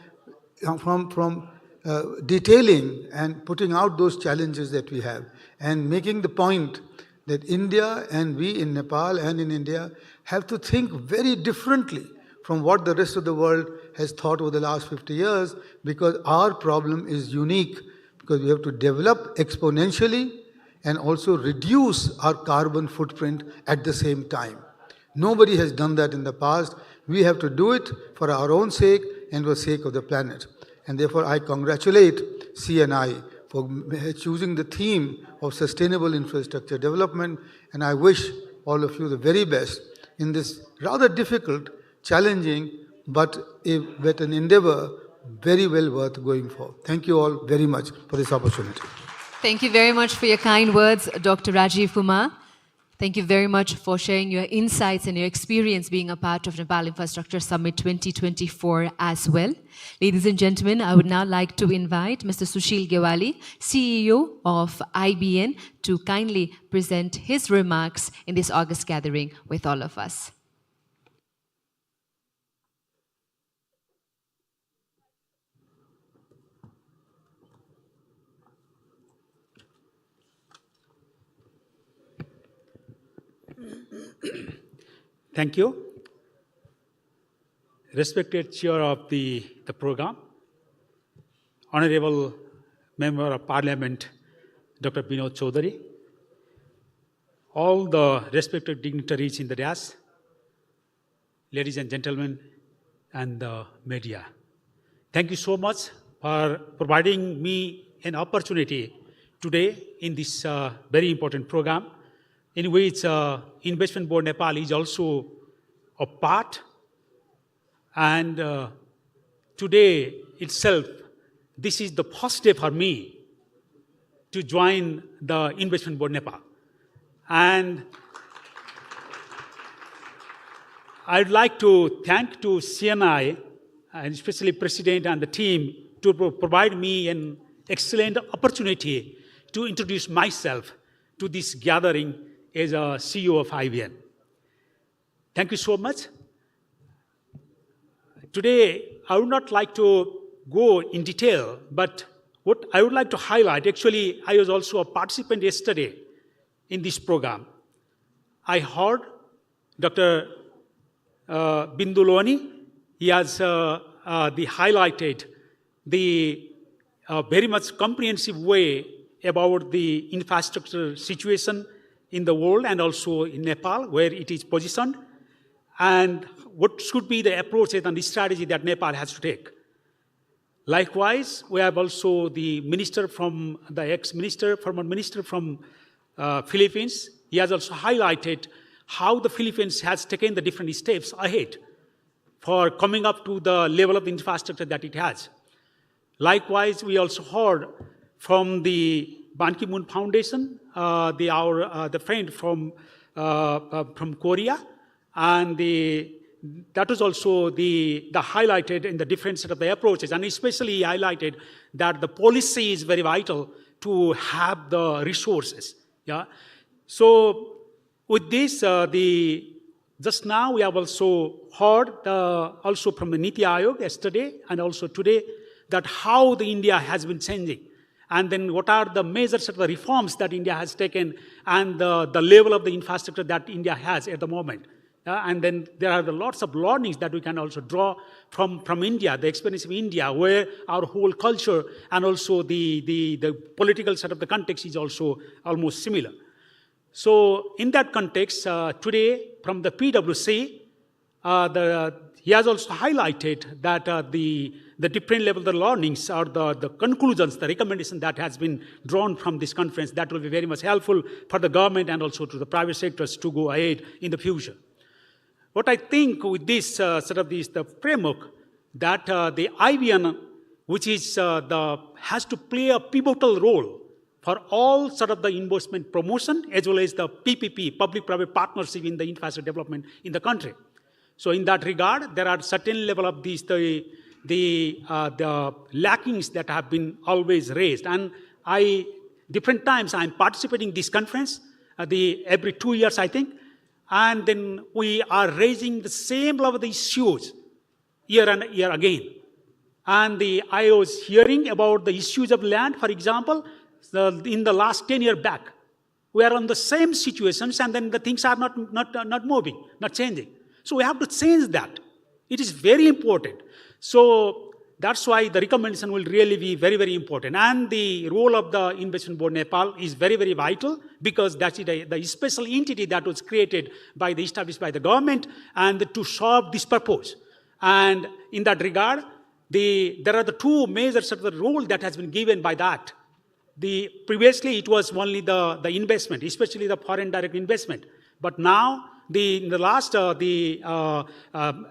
[SPEAKER 7] detailing and putting out those challenges that we have, and making the point that India and we in Nepal and in India have to think very differently from what the rest of the world has thought over the last 50 years, because our problem is unique, because we have to develop exponentially and also reduce our carbon footprint at the same time. Nobody has done that in the past. We have to do it for our own sake and for the sake of the planet. And therefore, I congratulate CNI for choosing the theme of sustainable infrastructure development, and I wish all of you the very best in this rather difficult, challenging, but with an endeavor very well worth going for. Thank you all very much for this opportunity.
[SPEAKER 1] Thank you very much for your kind words, Dr. Rajiv Kumar. Thank you very much for sharing your insights and your experience being a part of Nepal Infrastructure Summit 2024 as well. Ladies and gentlemen, I would now like to invite Mr. Sushil Gewali, CEO of IBN, to kindly present his remarks in this August gathering with all of us.
[SPEAKER 8] Thank you. Respected Chair of the program, Honorable Member of Parliament, Dr. Binod Chaudhary, all the respected dignitaries in the dais, ladies and gentlemen, and the media. Thank you so much for providing me an opportunity today in this very important program, in which Investment Board Nepal is also a part. And today itself, this is the first day for me to join the Investment Board Nepal. And I'd like to thank to CNI, and especially President and the team, to provide me an excellent opportunity to introduce myself to this gathering as a CEO of IBN. Thank you so much. Today, I would not like to go in detail, but what I would like to highlight, actually, I was also a participant yesterday in this program. I heard Dr. Binduloni, he has highlighted the very much comprehensive way about the infrastructure situation in the world and also in Nepal, where it is positioned, and what should be the approaches and the strategy that Nepal has to take. Likewise, we have also the minister from, the ex-minister, former minister from Philippines. He has also highlighted how the Philippines has taken the different steps ahead for coming up to the level of infrastructure that it has. Likewise, we also heard from the Ban Ki-moon Foundation, the friend from Korea, and that was also the highlighted in the different set of the approaches, and especially highlighted that the policy is very vital to have the resources. Yeah. So with this, just now we have also heard also from the Niti Aayog yesterday and also today that how the India has been changing. And then what are the major set of the reforms that India has taken and the level of the infrastructure that India has at the moment. And then there are lots of learnings that we can also draw from India, the experience of India, where our whole culture and also the political set of the context is also almost similar. So in that context, today from the PwC, he has also highlighted that the different level of the learnings or the conclusions, the recommendation that has been drawn from this conference, that will be very much helpful for the government and also to the private sectors to go ahead in the future. What I think with this the framework that the IBN, which is has to play a pivotal role for all sort of the investment promotion as well as the PPP, public-private partnership in the infrastructure development in the country. So in that regard, there are certain level of these the lackings that have been always raised, and different times I'm participating in this conference every 2 years I think. And then we are raising the same level of the issues year and year again. And I was hearing about the issues of land, for example, in the last 10 years back. We are on the same situations and then the things are not moving, not changing. So we have to change that. It is very important. So that's why the recommendation will really be very, very important. And the role of the Investment Board Nepal is very, very vital because that's the special entity that was created established by the government and to serve this purpose. And in that regard, there are the two major sort of the role that has been given by that. Previously, it was only the investment, especially the foreign direct investment. But now, in the last,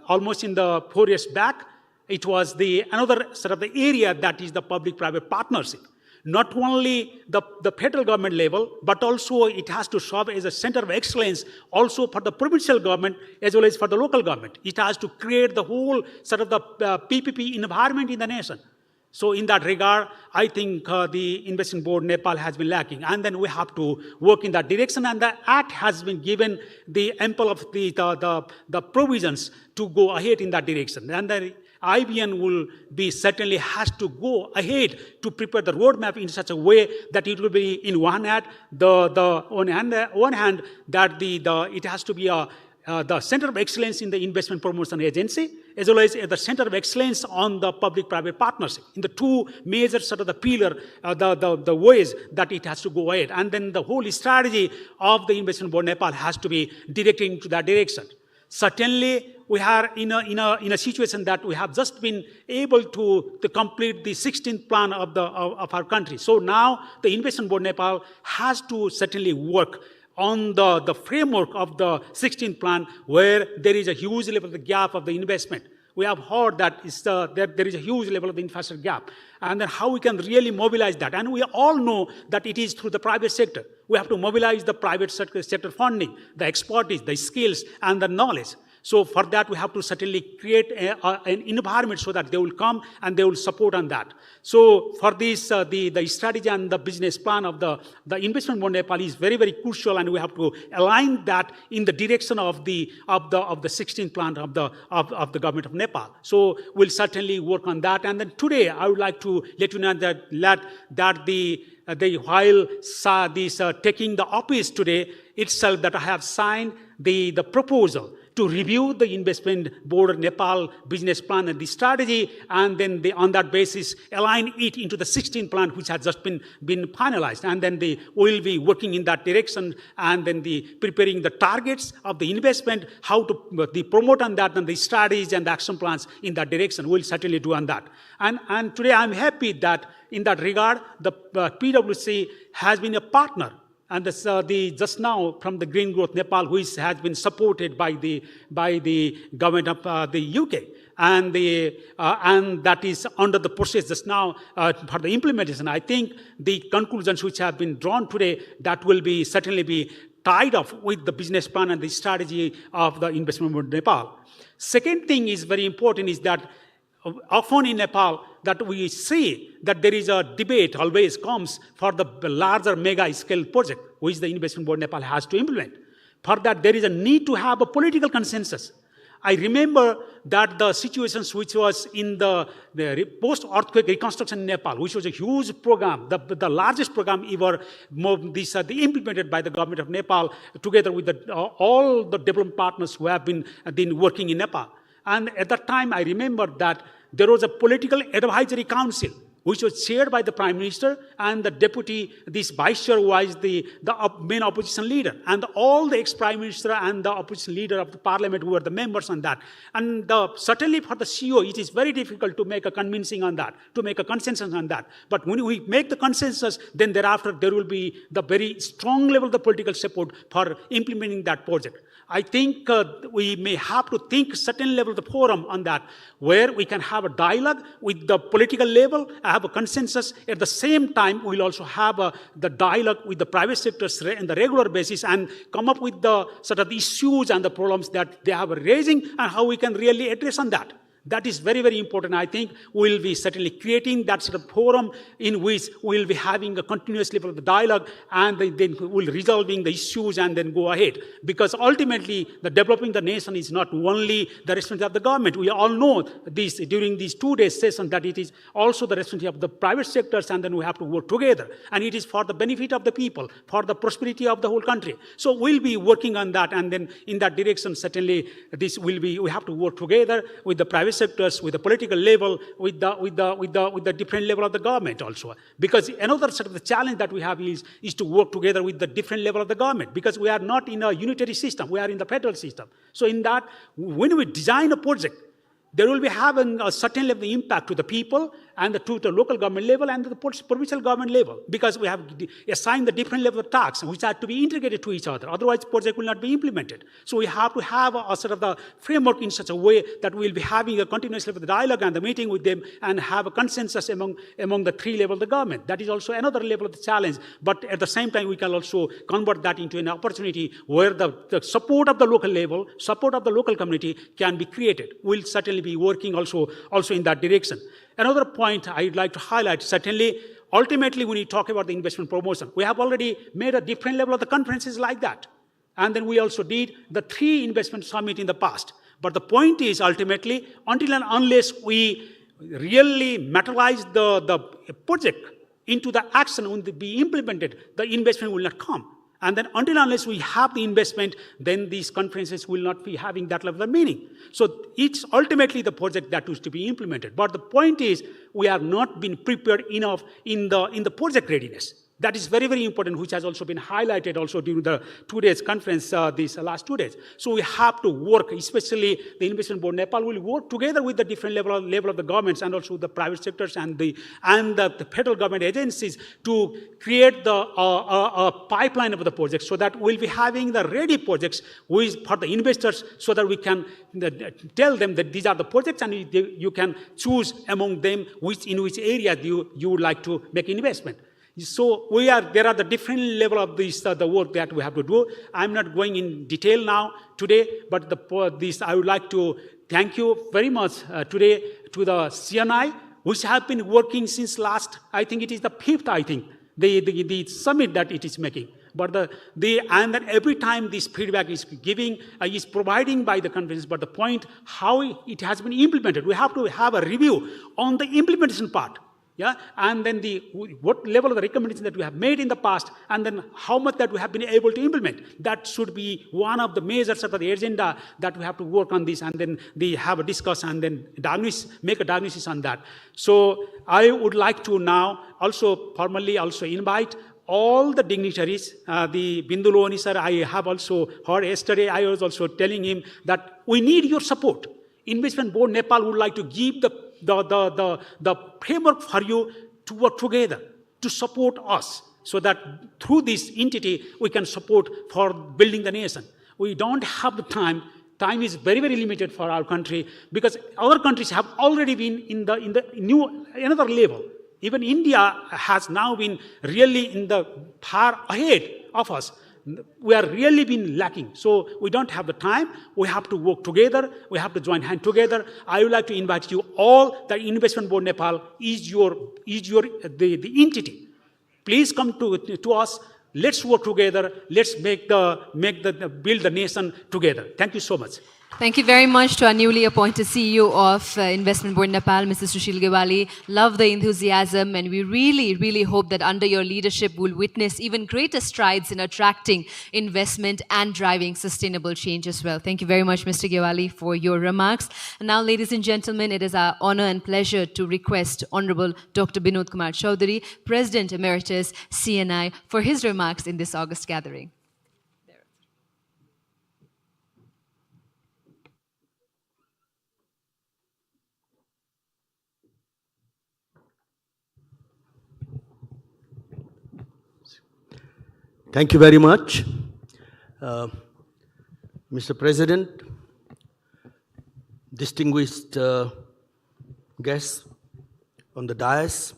[SPEAKER 8] almost in the 4 years back, it was another sort of the area that is the public-private partnership. Not only the federal government level, but also it has to serve as a center of excellence also for the provincial government as well as for the local government. It has to create the whole sort of the PPP environment in the nation. So in that regard, I think the Investment Board Nepal has been lacking. And then we have to work in that direction. And the Act has been given the ample of the provisions to go ahead in that direction. And the IBN will be certainly has to go ahead to prepare the roadmap in such a way that it will be in one hand, on one hand that it has to be the center of excellence in the investment promotion agency, as well as the center of excellence on the public-private partnership. In the two major sort of the pillar, the ways that it has to go ahead. And then the whole strategy of the Investment Board Nepal has to be directed into that direction. Certainly, we are in a situation that we have just been able to complete the 16th plan of our country. So now the Investment Board Nepal has to certainly work on the framework of the 16th plan, where there is a huge level of the gap of the investment. We have heard that there is a huge level of the infrastructure gap, and then how we can really mobilize that. And we all know that it is through the private sector. We have to mobilize the private sector funding, the expertise, the skills, and the knowledge. So for that, we have to certainly create an environment so that they will come and they will support on that. So for this, the strategy and the business plan of the Investment Board Nepal is very, very crucial, and we have to align that in the direction of the 16th plan of the government of Nepal. So we'll certainly work on that. And then today, I would like to let you know that while taking the office today itself, that I have signed the proposal to review the Investment Board Nepal business plan and the strategy, and then on that basis align it into the 16th plan, which has just been finalized. And then we'll be working in that direction, and then preparing the targets of the investment, how to promote on that, and the strategies and the action plans in that direction. We'll certainly do on that. And today I'm happy that in that regard, the PwC has been a partner. And just now from the Green Growth Nepal, which has been supported by the government of the UK, and that is under the process just now for the implementation. I think the conclusions which have been drawn today, that will certainly be tied up with the business plan and the strategy of the Investment Board Nepal. Second thing is very important is that often in Nepal, that we see that there is a debate always comes for the larger mega-scale project, which the Investment Board Nepal has to implement. For that, there is a need to have a political consensus. I remember that the situations which was in the post-earthquake reconstruction in Nepal, which was a huge program, the largest program ever implemented by the government of Nepal, together with all the development partners who have been working in Nepal. And at that time, I remember that there was a political advisory council, which was chaired by the Prime Minister, and the deputy, this Vice Chair was the main opposition leader, and all the ex-Prime Minister and the opposition leader of the Parliament were the members on that. And certainly for the CEO, it is very difficult to make a convincing on that, to make a consensus on that. But when we make the consensus, then thereafter there will be the very strong level of the political support for implementing that project. I think we may have to think certain level of the forum on that, where we can have a dialogue with the political level, have a consensus. At the same time, we'll also have the dialogue with the private sectors on the regular basis, and come up with the sort of issues and the problems that they are raising, and how we can really address on that. That is very, very important. I think we'll be certainly creating that sort of forum in which we'll be having a continuous level of the dialogue, and then we'll resolving the issues and then go ahead. Because ultimately, the developing the nation is not only the responsibility of the government. We all know this during these 2 days session that it is also the responsibility of the private sectors, and then we have to work together. And it is for the benefit of the people, for the prosperity of the whole country. So we'll be working on that, and then in that direction, certainly we have to work together with the private sectors, with the political level, with the different level of the government also. Because another sort of the challenge that we have is to work together with the different level of the government, because we are not in a unitary system, we are in the federal system. So in that, when we design a project, there will be having a certain level of impact to the people and to the local government level and the provincial government level, because we have assigned the different level of tasks which are to be integrated to each other. Otherwise, project will not be implemented. So we have to have a sort of the framework in such a way that we'll be having a continuous level of dialogue and the meeting with them and have a consensus among the three levels of the government. That is also another level of the challenge. But at the same time, we can also convert that into an opportunity where the support of the local level, support of the local community can be created. We'll certainly be working also in that direction. Another point I'd like to highlight, certainly, ultimately, when you talk about the investment promotion, we have already made a different level of the conferences like that. And then we also did the 3 investment summit in the past. But the point is, ultimately, until and unless we really materialize the project into the action when it be implemented, the investment will not come. And then until unless we have the investment, then these conferences will not be having that level of meaning. So it's ultimately the project that is to be implemented. But the point is, we have not been prepared enough in the project readiness. That is very, very important, which has also been highlighted also during the 2 days conference, these last 2 days. So we have to work, especially the Investment Board Nepal will work together with the different level of the governments and also the private sectors and the federal government agencies to create the pipeline of the projects so that we'll be having the ready projects for the investors so that we can tell them that these are the projects and you can choose among them in which area you would like to make investment. So there are the different level of the work that we have to do. I'm not going in detail now today, but I would like to thank you very much today to the CNI, which have been working since last, I think it is the 5th, the summit that it is making. But and then every time this feedback is providing by the conference, but the point how it has been implemented, we have to have a review on the implementation part. Yeah, and then what level of the recommendation that we have made in the past, and then how much that we have been able to implement. That should be one of the measures of the agenda that we have to work on this, and then they have a discussion and then make a diagnosis on that. So I would like to now also formally also invite all the dignitaries, the Binduloni sir, I have also heard yesterday, I was also telling him that we need your support. Investment Board Nepal would like to give the framework for you to work together, to support us, so that through this entity, we can support for building the nation. We don't have the time. Time is very, very limited for our country because other countries have already been in the new another level. Even India has now been really in the far ahead of us. We are really been lacking. So we don't have the time. We have to work together. We have to join hands together. I would like to invite you all. The Investment Board Nepal is the entity. Please come to us. Let's work together. Let's build the nation together. Thank you so much.
[SPEAKER 1] Thank you very much to our newly appointed CEO of Investment Board Nepal, Mr. Sushil Gewali. Love the enthusiasm, and we really, really hope that under your leadership we'll witness even greater strides in attracting investment and driving sustainable change as well. Thank you very much, Mr. Gewali, for your remarks. And now, ladies and gentlemen, it is our honor and pleasure to request Honorable Dr. Binod Kumar Chaudhary, President Emeritus, CNI, for his remarks in this August gathering.
[SPEAKER 9] Thank you very much. Mr. President, distinguished guests on the dais,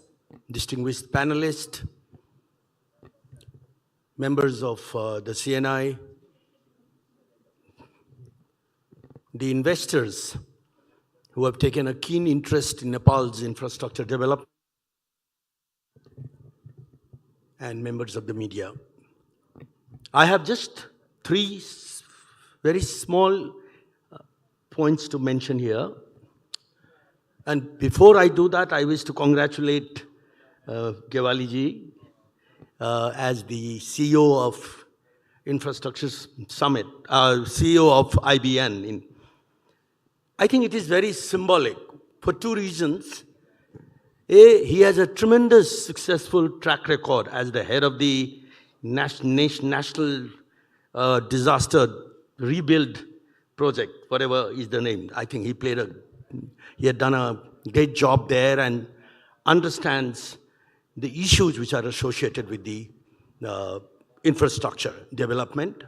[SPEAKER 9] distinguished panelists, members of the CNI, the investors who have taken a keen interest in Nepal's infrastructure development, and members of the media. I have just 3 very small points to mention here. And before I do that, I wish to congratulate Gewali ji as the CEO of Infrastructure Summit, CEO of IBN. I think it is very symbolic for 2 reasons. A, he has a tremendous successful track record as the head of the National Disaster Rebuild Project, whatever is the name. I think he played a He had done a great job there and understands the issues which are associated with the infrastructure development.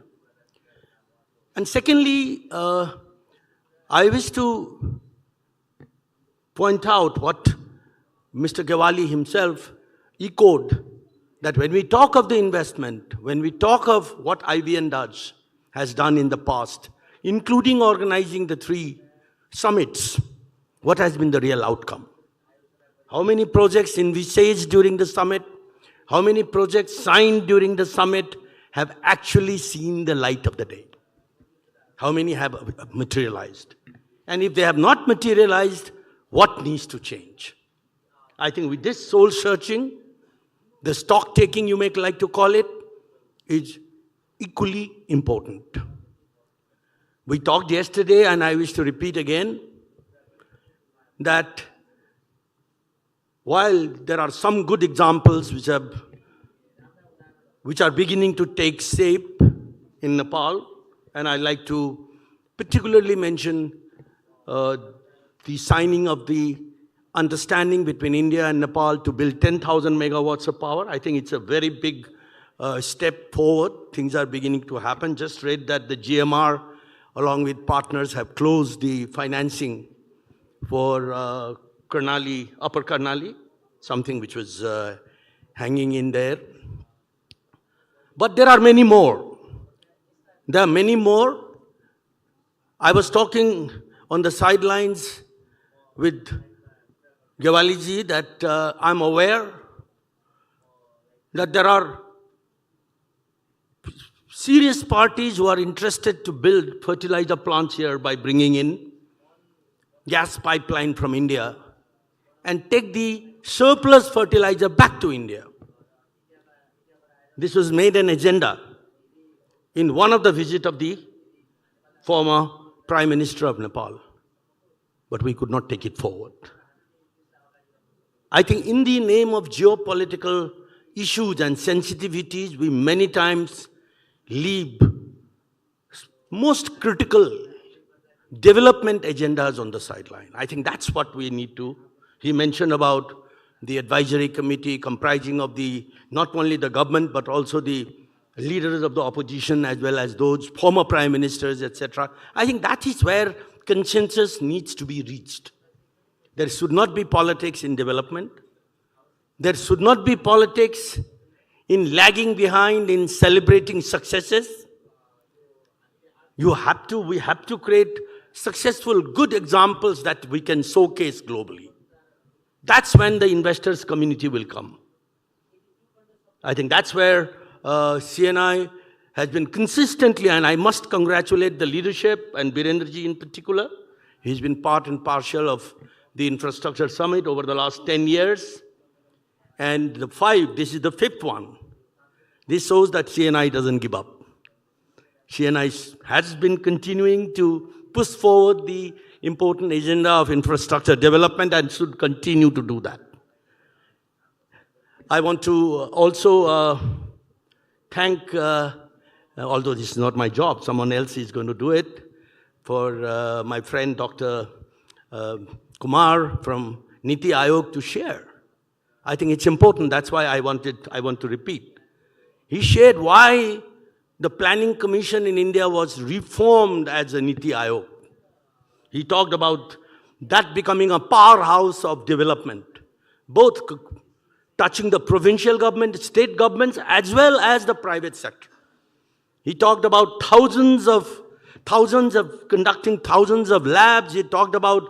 [SPEAKER 9] And secondly, I wish to point out what Mr. Gewali himself echoed, that when we talk of the investment, when we talk of what IBN has done in the past, including organizing the 3 summits, what has been the real outcome? How many projects envisaged during the summit, how many projects signed during the summit have actually seen the light of the day? How many have materialized? And if they have not materialized, what needs to change? I think with this soul searching, the stock taking you may like to call it, is equally important. We talked yesterday, and I wish to repeat again, that while there are some good examples which are beginning to take shape in Nepal, and I like to particularly mention the signing of the understanding between India and Nepal to build 10,000 megawatts of power. I think it's a very big step forward. Things are beginning to happen. Just read that the GMR, along with partners, have closed the financing for Karnali, Upper Karnali, something which was hanging in there. But there are many more. There are many more. I was talking on the sidelines with Gewaliji that I'm aware that there are serious parties who are interested to build fertilizer plants here by bringing in gas pipeline from India and take the surplus fertilizer back to India. This was made an agenda in one of the visits of the former Prime Minister of Nepal, but we could not take it forward. I think in the name of geopolitical issues and sensitivities, we many times leave most critical development agendas on the sideline. I think that's what we need to. He mentioned about the advisory committee comprising of not only the government, but also the leaders of the opposition, as well as those former prime ministers, etc. I think that is where consensus needs to be reached. There should not be politics in development. There should not be politics in lagging behind, in celebrating successes. We have to create successful, good examples that we can showcase globally. That's when the investors community will come. I think that's where CNI has been consistently, and I must congratulate the leadership and Birendraji in particular. He's been part and parcel of the infrastructure summit over the last 10 years. And this is the 5th one. This shows that CNI doesn't give up. CNI has been continuing to push forward the important agenda of infrastructure development and should continue to do that. I want to also thank, although this is not my job, someone else is going to do it, for my friend Dr. Kumar from Niti Aayog to share. I think it's important. That's why I want to repeat. He shared why the Planning Commission in India was reformed as a Niti Aayog. He talked about that becoming a powerhouse of development, both touching the provincial government, state governments, as well as the private sector. He talked about conducting thousands of labs. He talked about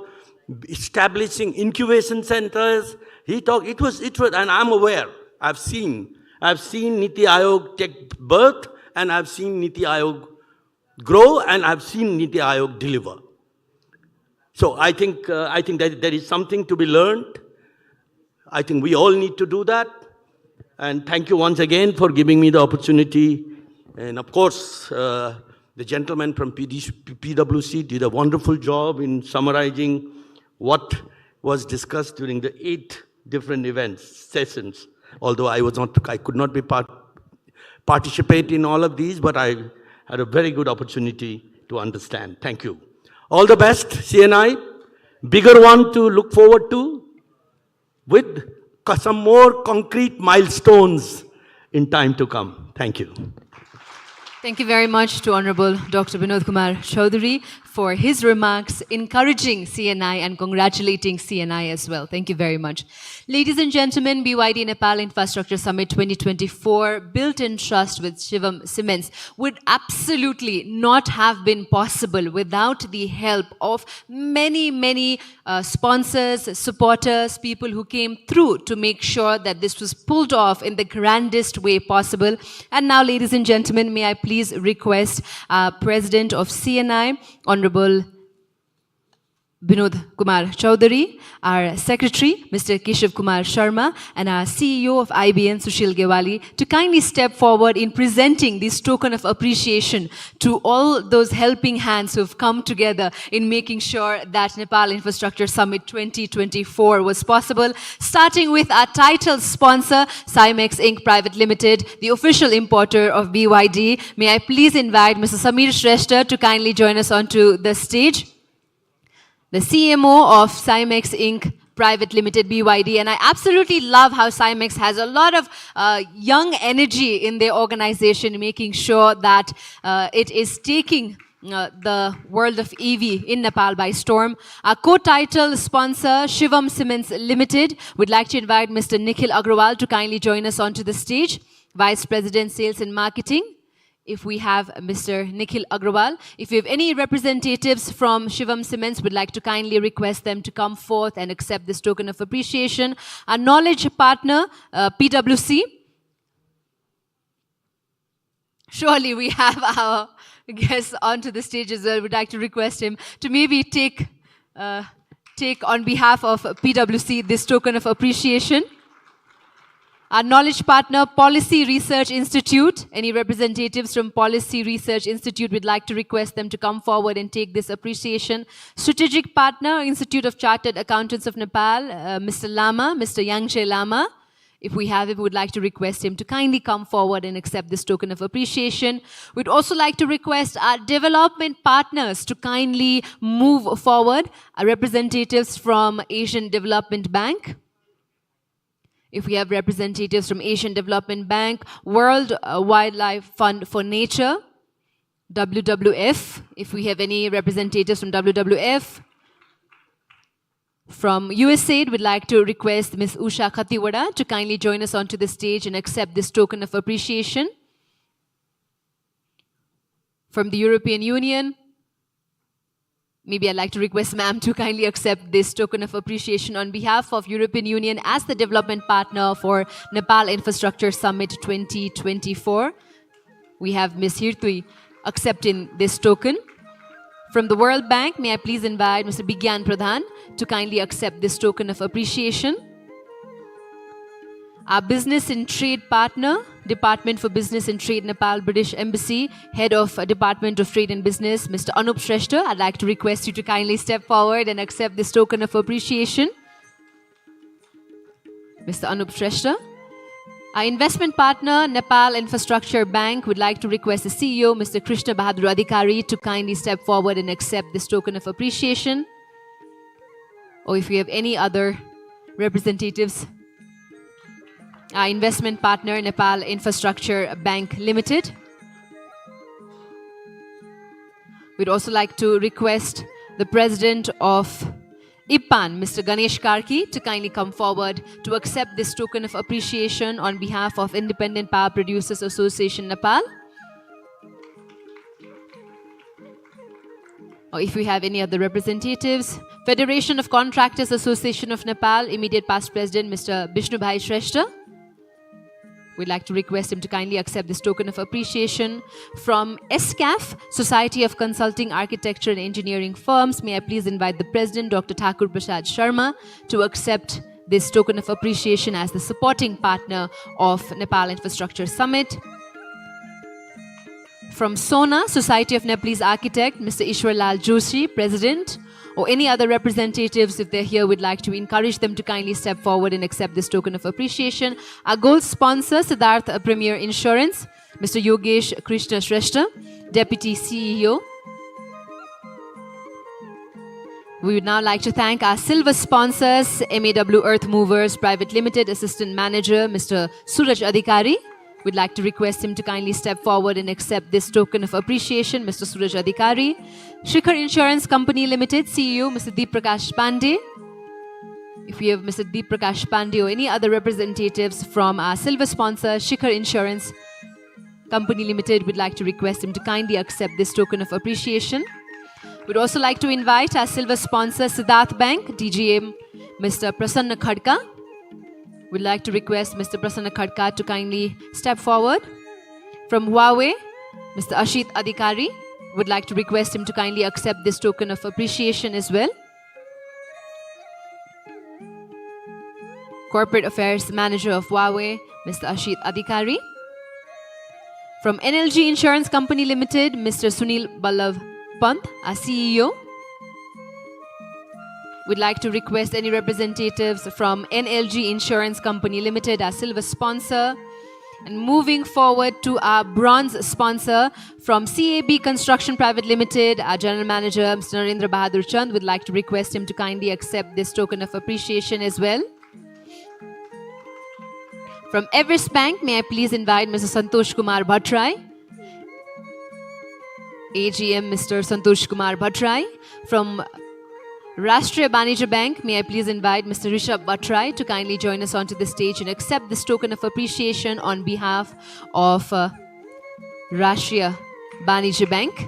[SPEAKER 9] establishing incubation centers. It was, and I'm aware, I've seen Niti Aayog take birth, and I've seen Niti Aayog grow, and I've seen Niti Aayog deliver. So I think that there is something to be learned. I think we all need to do that. And thank you once again for giving me the opportunity. And of course, the gentleman from PwC did a wonderful job in summarizing what was discussed during the 8 different sessions. Although I could not participate in all of these, but I had a very good opportunity to understand. Thank you. All the best, CNI. bigger one to look forward to, with some more concrete milestones in time to come. Thank you.
[SPEAKER 1] Thank you very much to Honorable Dr. Binod Kumar Chaudhary for his remarks encouraging CNI and congratulating CNI as well. Thank you very much. Ladies and gentlemen, BYD Nepal Infrastructure Summit 2024, built in trust with Shivam Cements, would absolutely not have been possible without the help of many sponsors, supporters, people who came through to make sure that this was pulled off in the grandest way possible. And now, ladies and gentlemen, may I please request President of CNI, Honorable Binod Kumar Chaudhary, our Secretary, Mr. Keshav Kumar Sharma, and our CEO of IBN, Sushil Gewali, to kindly step forward in presenting this token of appreciation to all those helping hands who have come together in making sure that Nepal Infrastructure Summit 2024 was possible, starting with our title sponsor, Cymex Inc. Private Limited, the official importer of BYD. May I please invite Mr. Samir Shrestha to kindly join us onto the stage. The CMO of Cymex Inc. Private Limited, BYD. And I absolutely love how Cymex has a lot of young energy in their organization, making sure that it is taking the world of EV in Nepal by storm. Our co-title sponsor, Shivam Cements Limited, would like to invite Mr. Nikhil Agrawal to kindly join us onto the stage. Vice President, Sales and Marketing. If we have Mr. Nikhil Agrawal. If you have any representatives from Shivam Cements, would like to kindly request them to come forth and accept this token of appreciation. Our knowledge partner, PwC. Surely we have our guest onto the stage as well. We'd like to request him to maybe take on behalf of PwC this token of appreciation. Our knowledge partner, Policy Research Institute. Any representatives from Policy Research Institute, would like to request them to come forward and take this appreciation. Strategic partner, Institute of Chartered Accountants of Nepal, Mr. Lama, Mr. Yangche Lama. If we have him, we would like to request him to kindly come forward and accept this token of appreciation. We'd also like to request our development partners to kindly move forward. Our representatives from Asian Development Bank. If we have representatives from Asian Development Bank, World Wildlife Fund for Nature, WWF. If we have any representatives from WWF. From USAID, we'd like to request Ms. Usha Khatiwada to kindly join us onto the stage and accept this token of appreciation. From the European Union, maybe I'd like to request ma'am to kindly accept this token of appreciation on behalf of European Union as the development partner for Nepal Infrastructure Summit 2024. We have Ms. Hirtui accepting this token. From the World Bank, may I please invite Mr. Bigyan Pradhan to kindly accept this token of appreciation. Our business and trade partner, Department for Business and Trade, Nepal British Embassy, Head of Department of Trade and Business, Mr. Anup Shrestha. I'd like to request you to kindly step forward and accept this token of appreciation. Mr. Anup Shrestha. Our investment partner, Nepal Infrastructure Bank, would like to request the CEO, Mr. Krishna Bahadur Adhikari, to kindly step forward and accept this token of appreciation. Or if we have any other representatives, our investment partner, Nepal Infrastructure Bank Limited. We'd also like to request the President of IPAN, Mr. Ganesh Karki, to kindly come forward to accept this token of appreciation on behalf of Independent Power Producers Association, Nepal. Or if we have any other representatives, Federation of Contractors Association of Nepal, immediate past President, Mr. Bishnubhai Shrestha. We'd like to request him to kindly accept this token of appreciation. From SCAF, Society of Consulting Architecture and Engineering Firms, may I please invite the President, Dr. Thakur Prasad Sharma, to accept this token of appreciation as the supporting partner of Nepal Infrastructure Summit. From SONA, Society of Nepalese Architects, Mr. Ishwar Lal Joshi, President, or any other representatives, if they're here, we'd like to encourage them to kindly step forward and accept this token of appreciation. Our gold sponsor, Siddharth Premier Insurance, Mr. Yogesh Krishna Shrestha, Deputy CEO. We would now like to thank our silver sponsors, MAW Earth Movers Private Limited Assistant Manager, Mr. Suraj Adhikari. We'd like to request him to kindly step forward and accept this token of appreciation, Mr. Suraj Adhikari. Shikhar Insurance Company Limited CEO, Mr. Deep Prakash Pandey. If we have Mr. Deep Prakash Pandey or any other representatives from our silver sponsor, Shikhar Insurance Company Limited, we'd like to request him to kindly accept this token of appreciation. We'd also like to invite our silver sponsor, Siddharth Bank, DGM, Mr. Prasanna Khadka. We'd like to request Mr. Prasanna Khadka to kindly step forward. From Huawei, Mr. Ashit Adhikari. We'd like to request him to kindly accept this token of appreciation as well. Corporate Affairs Manager of Huawei, Mr. Ashit Adhikari. From NLG Insurance Company Limited, Mr. Sunil Ballav Pant, our CEO. We'd like to request any representatives from NLG Insurance Company Limited, our silver sponsor. And moving forward to our bronze sponsor from CAB Construction Private Limited, our General Manager, Mr. Narendra Bahadur Chand, would like to request him to kindly accept this token of appreciation as well. From Everest Bank, may I please invite Mr. Santosh Kumar Bhattrai. AGM, Mr. Santosh Kumar Bhattrai. From Rashtriya Banijya Bank, may I please invite Mr. Rishabh Bhattrai to kindly join us onto the stage and accept this token of appreciation on behalf of Rashtriya Banijya Bank.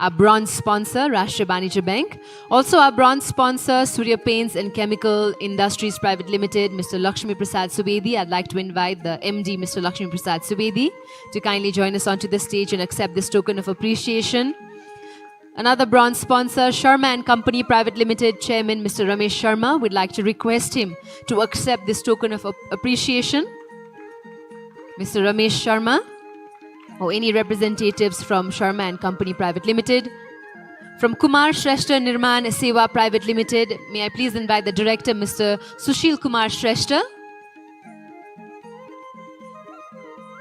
[SPEAKER 1] Our bronze sponsor, Rashtriya Banijya Bank. Also our bronze sponsor, Surya Paints and Chemical Industries Private Limited, Mr. Lakshmi Prasad Subedi. I'd like to invite the MD, Mr. Lakshmi Prasad Subedi, to kindly join us onto the stage and accept this token of appreciation. Another bronze sponsor, Sharma and Company Private Limited Chairman, Mr. Ramesh Sharma. We'd like to request him to accept this token of appreciation. Mr. Ramesh Sharma, or any representatives from Sharma and Company Private Limited. From Kumar Shrestha Nirman Seva Private Limited, may I please invite the Director, Mr. Sushil Kumar Shrestha.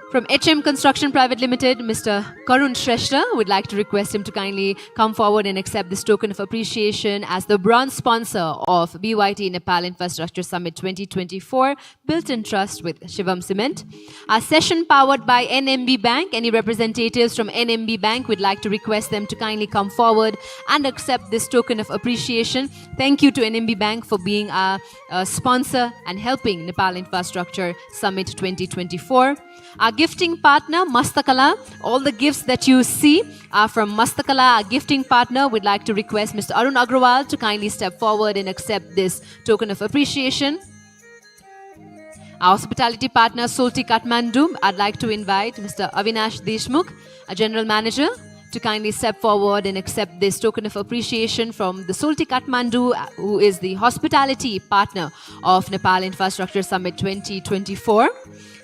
[SPEAKER 1] From HM Construction Private Limited, Mr. Karun Shrestha, would like to request him to kindly come forward and accept this token of appreciation as the bronze sponsor of BYT Nepal Infrastructure Summit 2024, built in trust with Shivam Cement. Our session powered by NMB Bank. Any representatives from NMB Bank, would like to request them to kindly come forward and accept this token of appreciation. Thank you to NMB Bank for being our sponsor and helping Nepal Infrastructure Summit 2024. Our gifting partner, Mastakala. All the gifts that you see are from Mastakala, our gifting partner. We'd like to request Mr. Arun Agrawal to kindly step forward and accept this token of appreciation. Our hospitality partner, Solti Kathmandu. I'd like to invite Mr. Avinash Deshmukh, a general manager, to kindly step forward and accept this token of appreciation from the Solti Kathmandu, who is the hospitality partner of Nepal Infrastructure Summit 2024.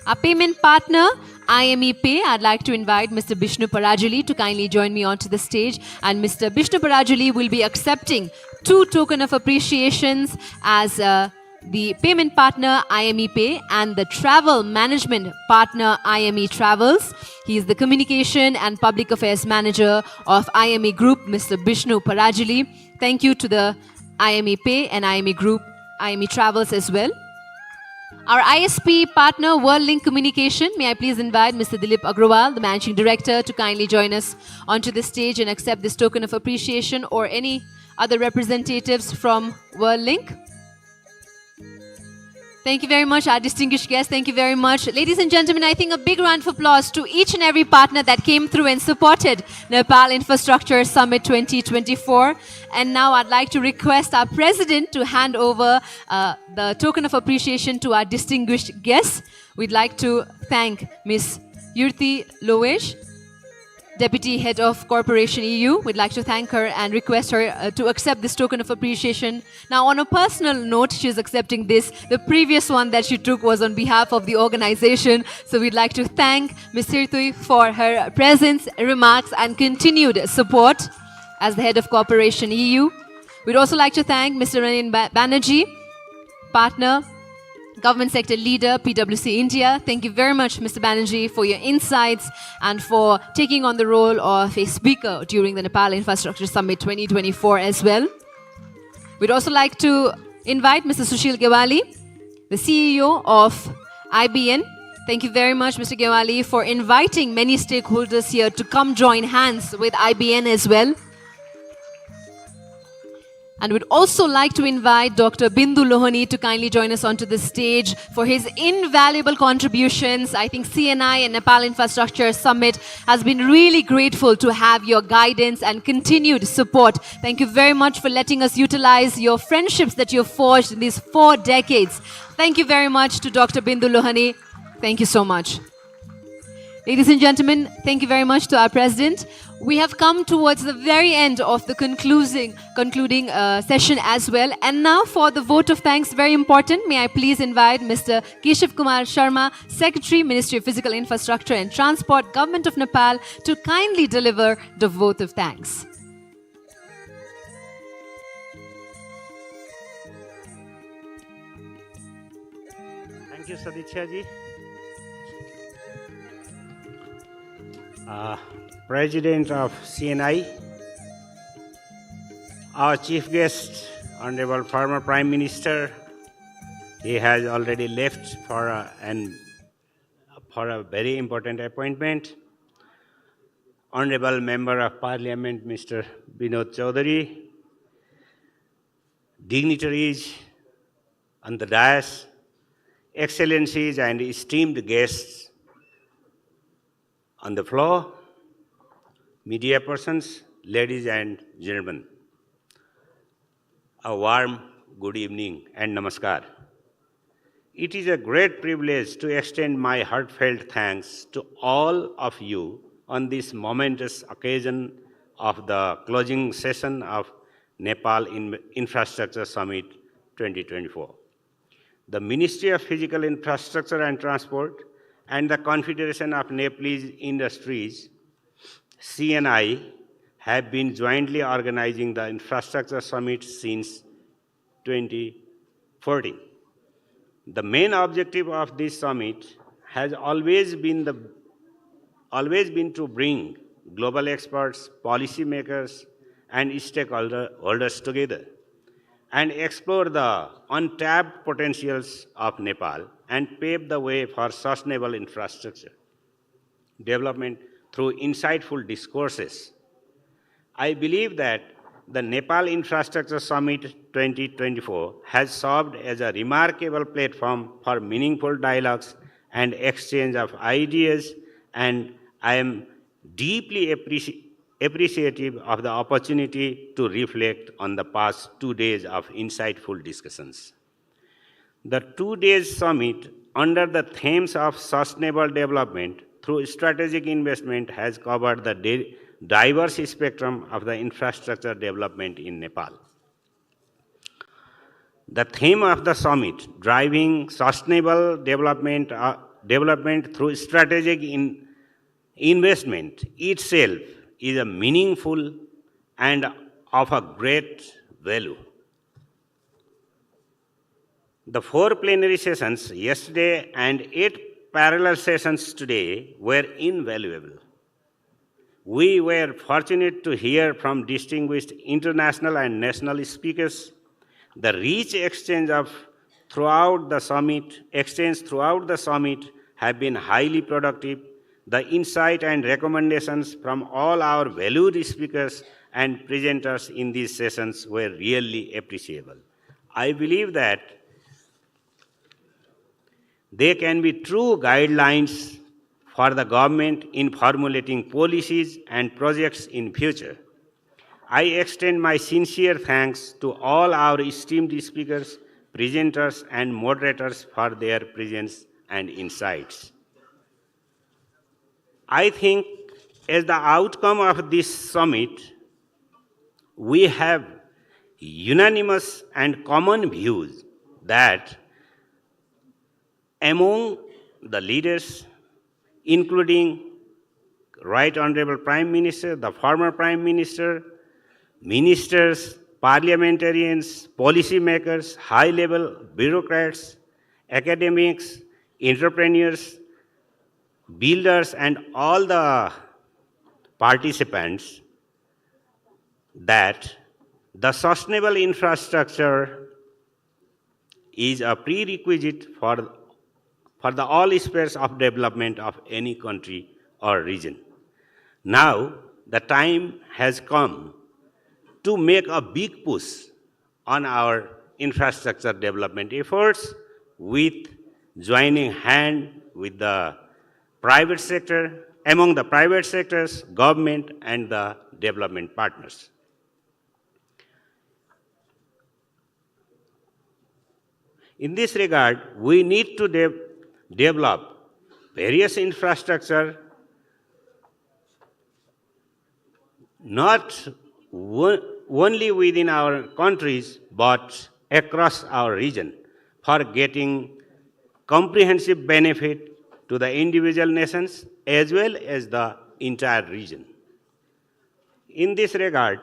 [SPEAKER 1] Our payment partner, IME Pay. I'd like to invite Mr. Bishnu Parajuli to kindly join me onto the stage. And Mr. Bishnu Parajuli will be accepting 2 token of appreciations as the payment partner, IME Pay, and the travel management partner, IME Travels. He is the communication and public affairs manager of IME Group, Mr. Bishnu Parajuli. Thank you to the IME Pay and IME Group, IME Travels as well. Our ISP partner, WorldLink Communication. May I please invite Mr. Dilip Agrawal, the Managing Director, to kindly join us onto the stage and accept this token of appreciation, or any other representatives from WorldLink. Thank you very much, our distinguished guests. Thank you very much. Ladies and gentlemen, I think a big round of applause to each and every partner that came through and supported Nepal Infrastructure Summit 2024. And now I'd like to request our president to hand over the token of appreciation to our distinguished guests. We'd like to thank Ms. Yurti Loesh, Deputy Head of Corporation EU. We'd like to thank her and request her to accept this token of appreciation. Now, on a personal note, she's accepting this. The previous one that she took was on behalf of the organization. So we'd like to thank Ms. Hirtui for her presence, remarks, and continued support as the Head of Corporation EU. We'd also like to thank Mr. Ranin Banerjee, partner, Government Sector Leader, PwC India. Thank you very much, Mr. Banerjee, for your insights and for taking on the role of a speaker during the Nepal Infrastructure Summit 2024 as well. We'd also like to invite Mr. Sushil Gewali, the CEO of IBN. Thank you very much, Mr. Gewali, for inviting many stakeholders here to come join hands with IBN as well. And we'd also like to invite Dr. Bindu Lohani to kindly join us onto the stage for his invaluable contributions. I think CNI and Nepal Infrastructure Summit has been really grateful to have your guidance and continued support. Thank you very much for letting us utilize your friendships that you've forged in these 4 decades. Thank you very much to Dr. Bindu Lohani. Thank you so much. Ladies and gentlemen, thank you very much to our President. We have come towards the very end of the concluding session as well. And now for the vote of thanks, very important, may I please invite Mr. Keshav Kumar Sharma, Secretary, Ministry of Physical Infrastructure and Transport, Government of Nepal, to kindly deliver the vote of thanks.
[SPEAKER 10] Thank you, Sadiksha ji. President of CNI, our chief guest, Honorable former Prime Minister, he has already left for a very important appointment. Honorable Member of Parliament, Mr. Vinod Chaudhary, dignitaries on the dais, excellencies and esteemed guests on the floor, media persons, ladies and gentlemen, a warm good evening and namaskar. It is a great privilege to extend my heartfelt thanks to all of you on this momentous occasion of the closing session of Nepal Infrastructure Summit 2024. The Ministry of Physical Infrastructure and Transport and the Confederation of Nepalese Industries, CNI, have been jointly organizing the Infrastructure Summit since 2014. The main objective of this summit has always been to bring global experts, policymakers, and stakeholders together and explore the untapped potentials of Nepal and pave the way for sustainable infrastructure development through insightful discourses. I believe that the Nepal Infrastructure Summit 2024 has served as a remarkable platform for meaningful dialogues and exchange of ideas, and I am deeply appreciative of the opportunity to reflect on the past 2 days of insightful discussions. The 2 days summit under the themes of sustainable development through strategic investment has covered the diverse spectrum of the infrastructure development in Nepal. The theme of the summit, driving sustainable development through strategic investment, itself is a meaningful and of a great value. The 4 plenary sessions yesterday and 8 parallel sessions today were invaluable. We were fortunate to hear from distinguished international and national speakers. The rich exchange throughout the summit have been highly productive. The insight and recommendations from all our valued speakers and presenters in these sessions were really appreciable. I believe that they can be true guidelines for the government in formulating policies and projects in future. I extend my sincere thanks to all our esteemed speakers, presenters, and moderators for their presence and insights. I think as the outcome of this summit, we have unanimous and common views that among the leaders, including Right Honorable Prime Minister, the former Prime Minister, ministers, parliamentarians, policymakers, high-level bureaucrats, academics, entrepreneurs, builders, and all the participants, that The sustainable infrastructure is a prerequisite for the all spheres of development of any country or region. Now, the time has come to make a big push on our infrastructure development efforts with joining hand with the private sector, among the private sectors, government, and the development partners. In this regard, we need to develop various infrastructure, not only within our countries, but across our region, for getting comprehensive benefit to the individual nations as well as the entire region. In this regard,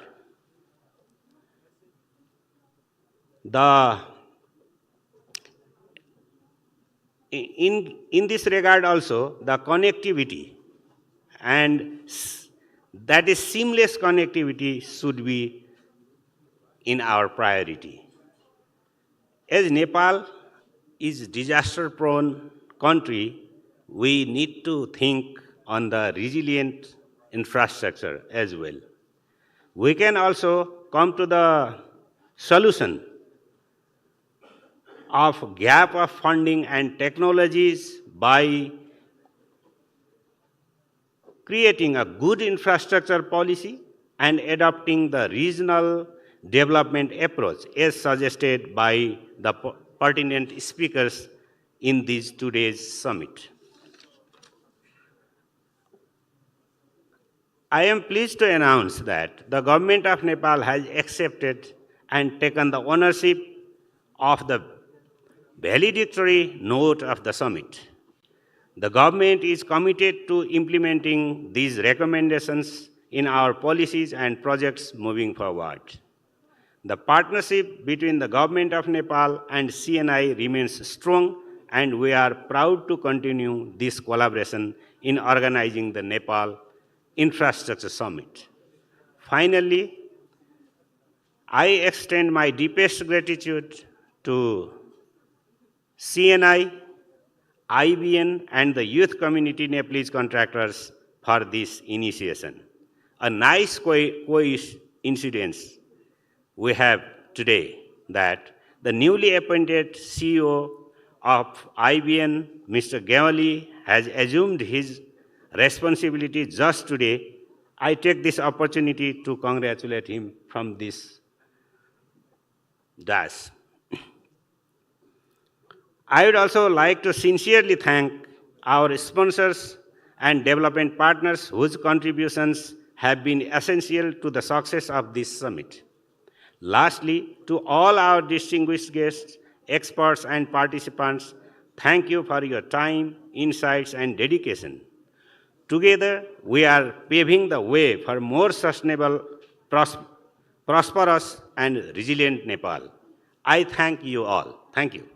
[SPEAKER 10] in this regard also, the connectivity, and that is seamless connectivity, should be in our priority. As Nepal is disaster-prone country, we need to think on the resilient infrastructure as well. We can also come to the solution of gap of funding and technologies by creating a good infrastructure policy and adopting the regional development approach as suggested by the pertinent speakers in this today's summit. I am pleased to announce that the government of Nepal has accepted and taken the ownership of the valedictory note of the summit. The government is committed to implementing these recommendations in our policies and projects moving forward. The partnership between the government of Nepal and CNI remains strong, and we are proud to continue this collaboration in organizing the Nepal Infrastructure Summit. Finally, I extend my deepest gratitude to CNI, IBN, and the youth community Nepalese contractors for this initiation. A nice coincidence we have today that the newly appointed CEO of IBN, Mr. Gewali, has assumed his responsibility just today. I take this opportunity to congratulate him from this dais. I would also like to sincerely thank our sponsors and development partners whose contributions have been essential to the success of this summit. Lastly, to all our distinguished guests, experts, and participants, thank you for your time, insights, and dedication. Together, we are paving the way for more sustainable, prosperous, and resilient Nepal. I thank you all. Thank you.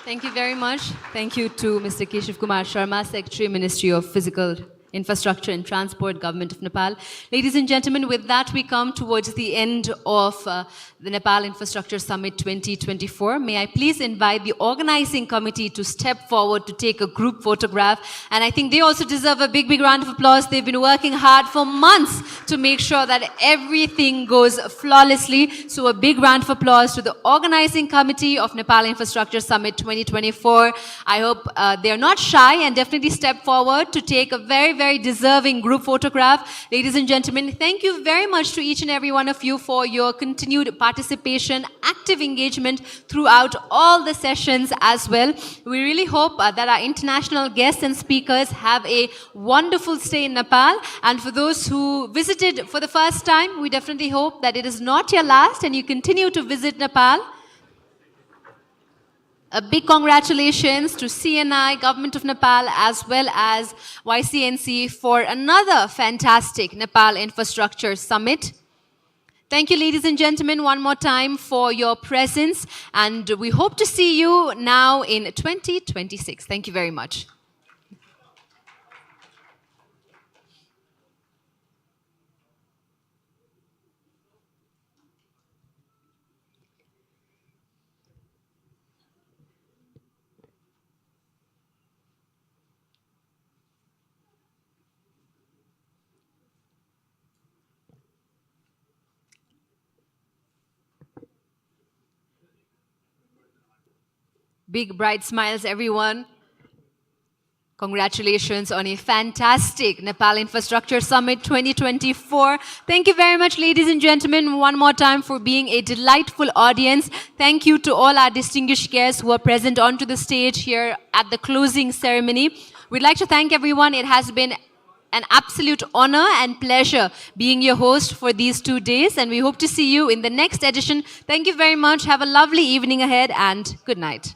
[SPEAKER 1] Thank you very much. Thank you to Mr. Keshav Kumar Sharma, Secretary, Ministry of Physical Infrastructure and Transport, Government of Nepal. Ladies and gentlemen, with that we come towards the end of the Nepal Infrastructure Summit 2024. May I please invite the organizing committee to step forward to take a group photograph. And I think they also deserve a big, big round of applause. They've been working hard for months to make sure that everything goes flawlessly. So a big round of applause to the organizing committee of Nepal Infrastructure Summit 2024. I hope they're not shy and definitely step forward to take a very, very deserving group photograph. Ladies and gentlemen, thank you very much to each and every one of you for your continued participation, active engagement throughout all the sessions as well. We really hope that our international guests and speakers have a wonderful stay in Nepal. And for those who visited for the first time, we definitely hope that it is not your last and you continue to visit Nepal. A big congratulations to CNI, Government of Nepal, as well as YCNC for another fantastic Nepal Infrastructure Summit. Thank you, ladies and gentlemen, one more time for your presence, and we hope to see you now in 2026. Thank you very much. Big bright smiles, everyone. Congratulations on a fantastic Nepal Infrastructure Summit 2024. Thank you very much, ladies and gentlemen, one more time for being a delightful audience. Thank you to all our distinguished guests who are present onto the stage here at the closing ceremony. We'd like to thank everyone. It has been an absolute honor and pleasure being your host for these 2 days, and we hope to see you in the next edition. Thank you very much. Have a lovely evening ahead, and good night.